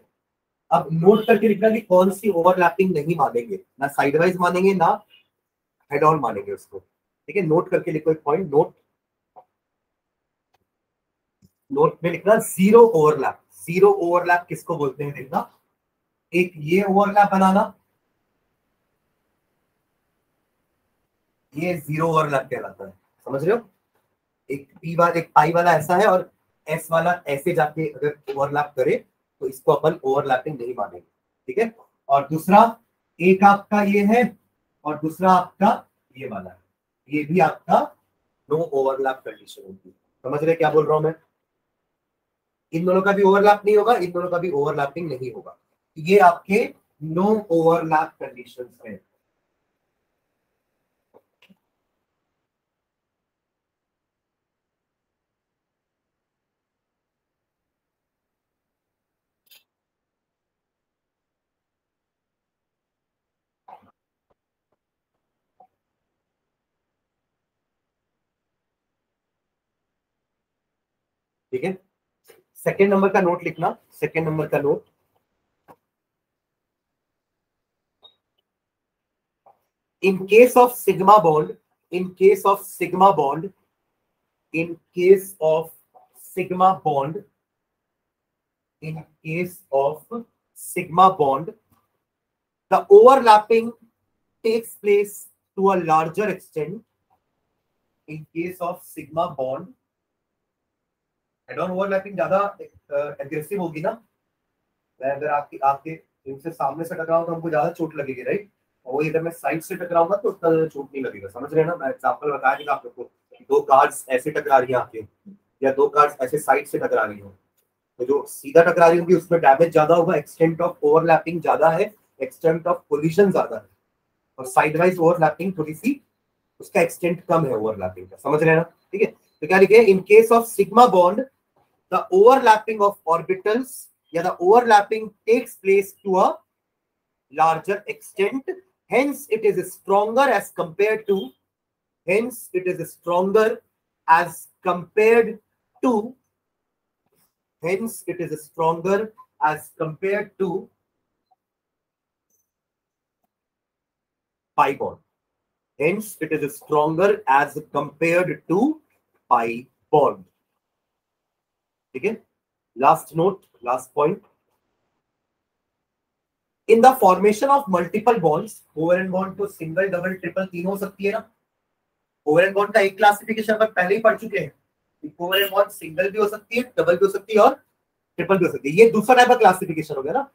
अब नोट करके लिखना कि कौन सी ओवरलैपिंग नहीं मानेंगे, ना साइडवाइज मानेंगे ना हेड ऑन मानेंगे उसको, ठीक है। नोट करके लिखो एक पॉइंट, नोट नोट में लिखना जीरो ओवरलैप। जीरो ओवरलैप किसको बोलते हैं देखना, एक ये ओवरलैप बनाना, ये जीरो ओवरलैप कहलाता है, समझ रहे हो। एक पी वाला, एक पाई वाला ऐसा है और एस वाला ऐसे जाके अगर ओवरलैप करे तो इसको अपन ओवरलैपिंग नहीं मानेंगे, ठीक है। और दूसरा, एक आपका ये है और दूसरा आपका ये वाला है, ये भी आपका नो ओवरलैप कंडीशन होगी। समझ रहे क्या बोल रहा हूं मैं, इन दोनों का भी ओवरलैप नहीं होगा, इन दोनों का भी ओवरलैपिंग नहीं होगा, ये आपके नो ओवरलैप कंडीशंस है। ठीक है, सेकेंड नंबर का नोट लिखना, सेकेंड नंबर का note, in case of sigma bond, in case of sigma bond, in case of sigma bond, in case of sigma bond, the overlapping takes place to a larger extent. In case of sigma bond, head on overlapping ज्यादा aggressive होगी ना, मैं अगर आपकी आपके इनसे सामने से टकराऊं तो हमको ज्यादा चोट लगेगी, राइट। और वही अगर मैं साइड से टकराऊंगा तो उतना ज्यादा चोट नहीं लगेगा, समझ रहे हैं ना। मैं एग्जांपल बताया था आप लोग को, दो कार्ड्स ऐसे टकरा रही हैं आपके, या दो कार्ड्स ऐसे साइड से टकरा रही हो, तो जो सीधा टकरा रही होगी उसमें डैमेज ज्यादा होगा, एक्सटेंट ऑफ ओवरलैपिंग ज्यादा है, एक्सटेंट ऑफ कोलिजन ज्यादा है। और साइड वाइज ओवरलैपिंग थोड़ी सी, उसका एक्सटेंट कम है ओवरलैपिंग का, समझ रहे हैं ना, ठीक है। तो क्या लिखे, in case of sigma bond the overlapping of orbitals, yeah, the overlapping takes place to a larger extent, hence it is stronger as compared to, hence it is stronger as compared to, hence it is stronger as compared to pi bond, hence it is stronger as compared to pi bond, ठीक है। Last note, last point, in the formation of multiple bonds, covalent bond तो single double triple तीन हो सकती है ना। Covalent bond का एक क्लासिफिकेशन अपन पहले ही पढ़ चुके हैं, कोवेलेंट बॉन्ड सिंगल भी हो सकती है, डबल भी हो सकती है और ट्रिपल भी हो सकती है। ये दूसरा टाइप का क्लासिफिकेशन हो गया ना,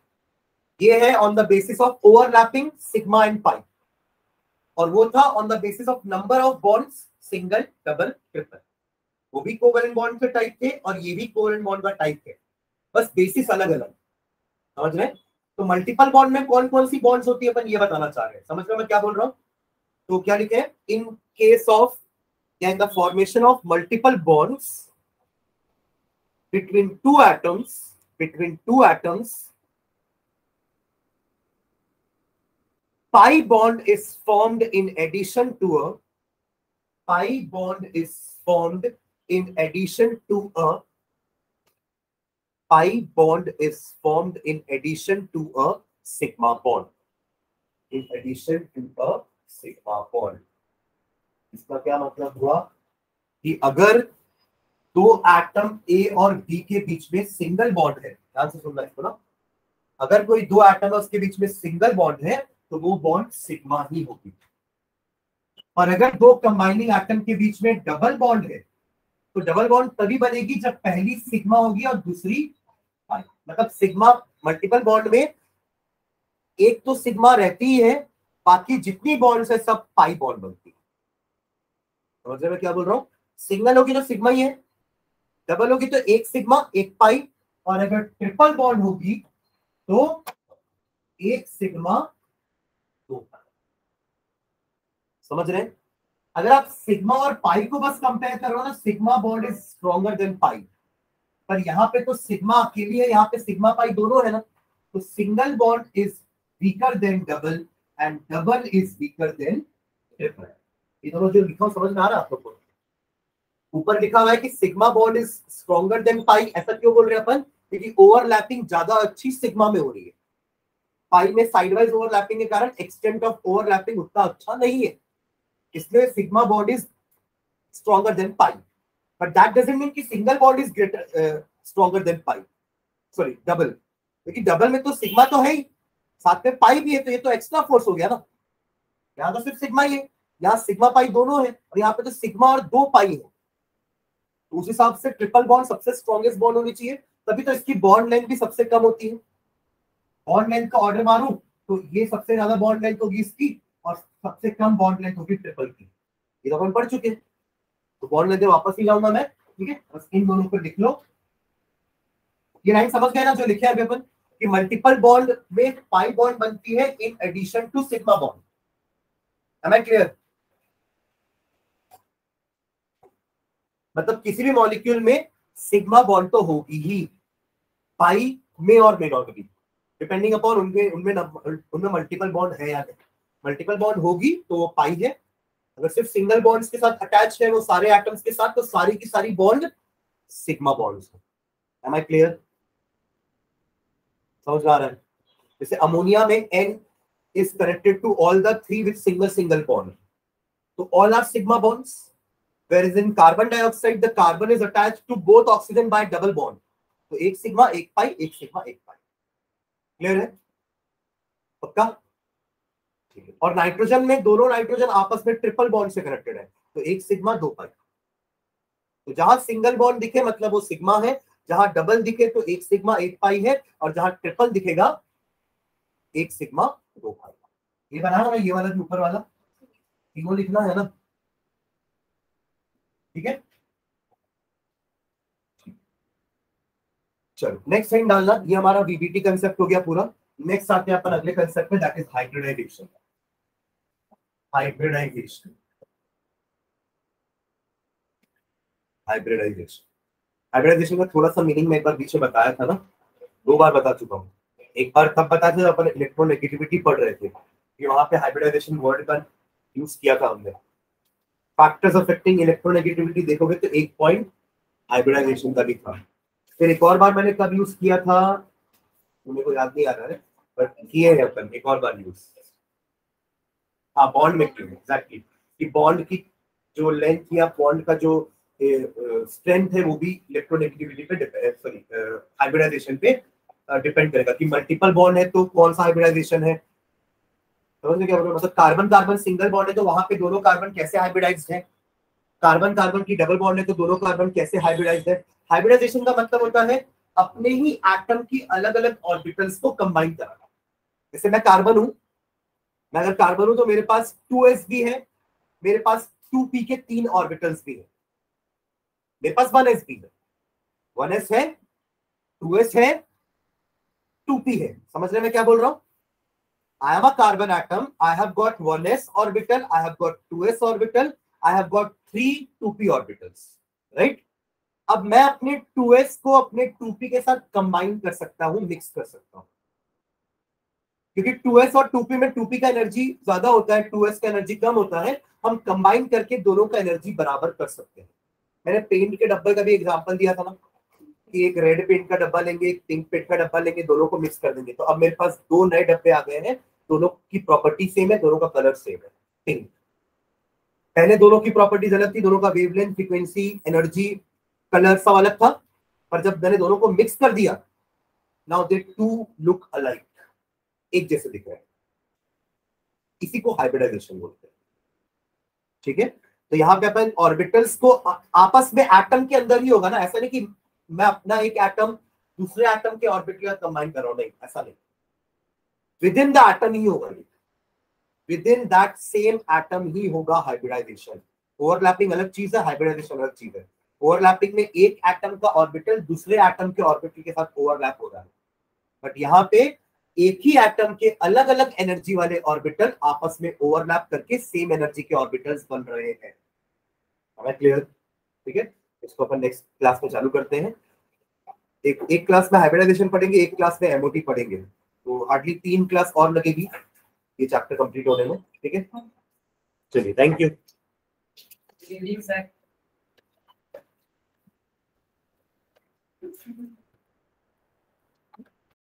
ये है on the basis of overlapping sigma and pi, और वो था on the basis of number of bonds, single double triple. वो भी कोवेलेंट बॉन्ड के टाइप थे और ये भी कोवेलेंट बॉन्ड का टाइप है, बस बेसिस अलग अलग, समझ रहे हैं। तो मल्टीपल बॉन्ड में कौन कौन सी बॉन्ड्स होती है अपन ये बताना चाह रहे हैं, समझ रहे हो मैं क्या बोल रहा हूं। तो क्या लिखे, इन केस ऑफ या in the formation of multiple bonds between two atoms, between two atoms, pi bond is formed in addition to a, pi bond is formed in addition to a, pi bond is formed in addition to a sigma bond, in addition to a sigma bond। इसका क्या मतलब हुआ कि अगर दो atom A और B के बीच में सिंगल बॉन्ड है, ध्यान से सुनना इसको ना, अगर कोई दो एटम है उसके बीच में सिंगल बॉन्ड है तो वो बॉन्ड सिग्मा ही होगी। और अगर दो कंबाइनिंग एटम के बीच में डबल बॉन्ड है तो डबल बॉन्ड तभी बनेगी जब पहली सिग्मा होगी और दूसरी पाई। मतलब सिग्मा, मल्टीपल बॉन्ड में एक तो सिग्मा रहती ही है, बाकी जितनी बॉन्ड्स है सब पाई बॉन्ड बनती है। समझ रहे मैं क्या बोल रहा हूं, सिंगल होगी तो सिग्मा ही है, डबल होगी तो एक सिग्मा एक पाई, और अगर ट्रिपल बॉन्ड होगी तो एक सिग्मा दो पाई। समझ रहे हैं, अगर आप सिग्मा और पाई को बस कंपेयर करो ना, sigma bond is stronger than pi, पर यहाँ पे तो सिग्मा अकेली है, यहाँ पे सिग्मा पाई दोनों है ना, तो single bond is weaker then double and double is weaker then triple. ये दोनों जो लिखा समझ में आ रहा है आप लोग को। ऊपर लिखा हुआ है कि sigma bond is stronger than pi, ऐसा क्यों बोल रहे हैं अपन, क्योंकि ओवरलैपिंग ज्यादा अच्छी सिग्मा में हो रही है। पाई में साइडवाइज ओवरलैपिंग के कारण एक्सटेंट ऑफ ओवरलैपिंग उतना अच्छा नहीं है, इसलिए sigma bond is stronger than pi. But that doesn't mean कि single bond is greater stronger than pi, sorry double, क्योंकि डबल में तो सिग्मा तो है ही, साथ में पाई भी है, तो ये तो एक्स्ट्रा फोर्स हो गया ना। यहाँ तो सिर्फ सिग्मा ही है, यहाँ सिग्मा पाई दोनों है, और यहाँ पे तो सिग्मा और 2 पाई है। तो उस हिसाब से ट्रिपल बॉन्ड सबसे स्ट्रॉन्गेस्ट बॉन्ड होनी चाहिए, तभी तो इसकी बॉन्ड लेंथ भी सबसे कम होती है। बॉन्ड लेंथ का ऑर्डर मारूं तो ये सबसे ज्यादा बॉन्ड लेंथ होगी इसकी, और सबसे कम बॉन्ड लेंथ होगी ट्रिपल की। ये तो अपन पढ़ चुके हैं, तो बॉन्ड लेंथ वापस ही लाऊंगा मैं, ठीक है। बस इन दोनों को लिख लो। ये लाइन समझ गए ना जो लिखे हैं अपन, कि मल्टीपल बॉन्ड में पाई बॉन्ड बनती है in addition to sigma bond. Am I clear? मतलब किसी भी मॉलिक्यूल में सिग्मा बॉन्ड तो होगी ही, पाई में और में नॉट भी, डिपेंडिंग अपॉन उनमें मल्टीपल बॉन्ड है या नहीं। मल्टीपल बॉन्ड होगी तो वो पाई है, अगर सिर्फ सिंगल बॉन्ड्स के साथ अटैच है वो सारे एटम्स के साथ, तो सारी की सारी बॉन्ड सिग्मा बॉन्ड्स है। Am I clear? समझ आ रहा है? जैसे अमोनिया में N is connected to all the 3 with single bond, तो all are sigma bonds, whereas in carbon dioxide the carbon is attached to both oxygen by double bond, तो एक sigma एक पाई, एक सिग्मा एक पाई। क्लियर है? पक्का? ठीक है। और नाइट्रोजन में दोनों नाइट्रोजन आपस में ट्रिपल बॉन्ड से कनेक्टेड है, तो एक सिग्मा 2 पाई। तो जहां सिंगल बॉन्ड दिखे मतलब वो सिग्मा है, जहां डबल दिखे तो एक सिग्मा एक पाई है, और जहां ट्रिपल दिखेगा एक सिग्मा 2 पाई। ये बनाना है, ये वाला भी ऊपर वाला तीनों लिखना है ना, ठीक है। चलो नेक्स्ट लाइन डालना, ये हमारा वीबीटी कंसेप्ट हो गया पूरा। नेक्स्ट आते हैं अपन अगले कंसेप्ट में, that is hybridisation. Hybridisation hybridisation hybridisation का थोड़ा सा मीनिंग मैं एक बार पीछे बताया था ना, 2 बार बता चुका हूँ। एक बार तब बताया था जब अपन इलेक्ट्रोनेगेटिविटी पढ़ रहे थे, कि वहां पे हाइब्रिडाइजेशन वर्ड का यूज किया था हमने। फैक्टर्स अफेक्टिंग इलेक्ट्रोनेगेटिविटी देखोगे तो एक पॉइंट हाइब्रिडाइजेशन का भी था। फिर एक और बार मैंने कब यूज किया था मेरे को याद नहीं आ रहा है, बट किए हैं अपन एक और बार यूज। हाँ बॉन्ड में किए एग्जैक्टली, कि बॉन्ड की जो लेंथ या बॉन्ड का जो स्ट्रेंथ है वो भी इलेक्ट्रोनेगेटिविटी पे सॉरी हाइब्रिडाइजेशन पे डिपेंड करेगा, कि मल्टीपल बॉन्ड है तो कौन सा हाइब्रिडाइजेशन है। समझ क्या बोल रहा हूँ? मतलब कार्बन कार्बन सिंगल बॉन्ड है तो वहां पे दोनों कार्बन कैसे हाइब्रिडाइज्ड है, कार्बन कार्बन की डबल बॉन्ड है तो दोनों कार्बन कैसे हाइब्रिडाइज्ड है। हाइब्रिडाइजेशन का मतलब होता है अपने ही एटम की अलग अलग ऑर्बिटल्स को कंबाइन कराना। जैसे मैं कार्बन हूं, मैं अगर कार्बन हूं तो मेरे पास 2s भी है, मेरे पास 2p के 3 ऑर्बिटल्स भी है, मेरे पास 1s भी है, 1s है, 2s है, 2p है। समझ रहे मैं क्या बोल रहा हूं? I am a carbon atom. I have got 1s orbital. I have got 2s orbital. I have got 3 2p orbitals. Right? अब मैं अपने 2s को अपने 2p के साथ कंबाइन कर सकता हूं, मिक्स कर सकता हूं, क्योंकि 2s और 2p में 2p का एनर्जी ज्यादा होता है, 2s का एनर्जी कम होता है। हम कंबाइन करके दोनों का एनर्जी बराबर कर सकते हैं। मैंने पेंट के डब्बे का भी एग्जांपल दिया था ना, कि एक रेड पेंट का डब्बा लेंगे, एक पिंक पेंट का डब्बा लेंगे, दोनों को मिक्स कर देंगे, तो अब मेरे पास 2 नए डब्बे आ गए हैं, दोनों की प्रॉपर्टी सेम है, दोनों का कलर सेम है, पिंक। पहले दोनों की प्रॉपर्टीज अलग थी, दोनों का वेवलेंथ, फ्रीक्वेंसी, एनर्जी, कलर सब अलग था, पर जब मैंने दोनों को मिक्स कर दिया, now they too look alike, एक जैसे दिख रहे हैं। इसी को हाइब्रिडाइजेशन बोलते हैं, ठीक है। तो यहाँ पे अपन ऑर्बिटल्स को आपस में एटम के अंदर ही होगा ना, ऐसा नहीं कि मैं अपना एक एटम दूसरे एटम के ऑर्बिटल कंबाइन कर रहा हूं, नहीं ऐसा नहीं, विद इन द एटम ही होगा, within that same atom ही होगा हाइब्रिडाइजेशन। ओवरलैपिंग अलग चीज है, हाइब्रिडाइजेशन अलग चीज है। ओवरलैपिंग में एक एटम का ऑर्बिटल दूसरे एटम के ऑर्बिटल के साथ ओवरलैप हो रहा है, बट यहाँ पे एक ही एटम के अलग अलग एनर्जी वाले ऑर्बिटल आपस में ओवरलैप करके सेम एनर्जी के ऑर्बिटल्स बन रहे हैं। हमें क्लियर? ठीक है, इसको अपन नेक्स्ट क्लास में चालू करते हैं। एक क्लास में हाइब्रिडाइजेशन पढ़ेंगे, एक क्लास में एमओटी पढ़ेंगे, तो हार्डली 3 क्लास और लगेगी ये चैप्टर कंप्लीट होने में, ठीक है। चलिए, थैंक यू।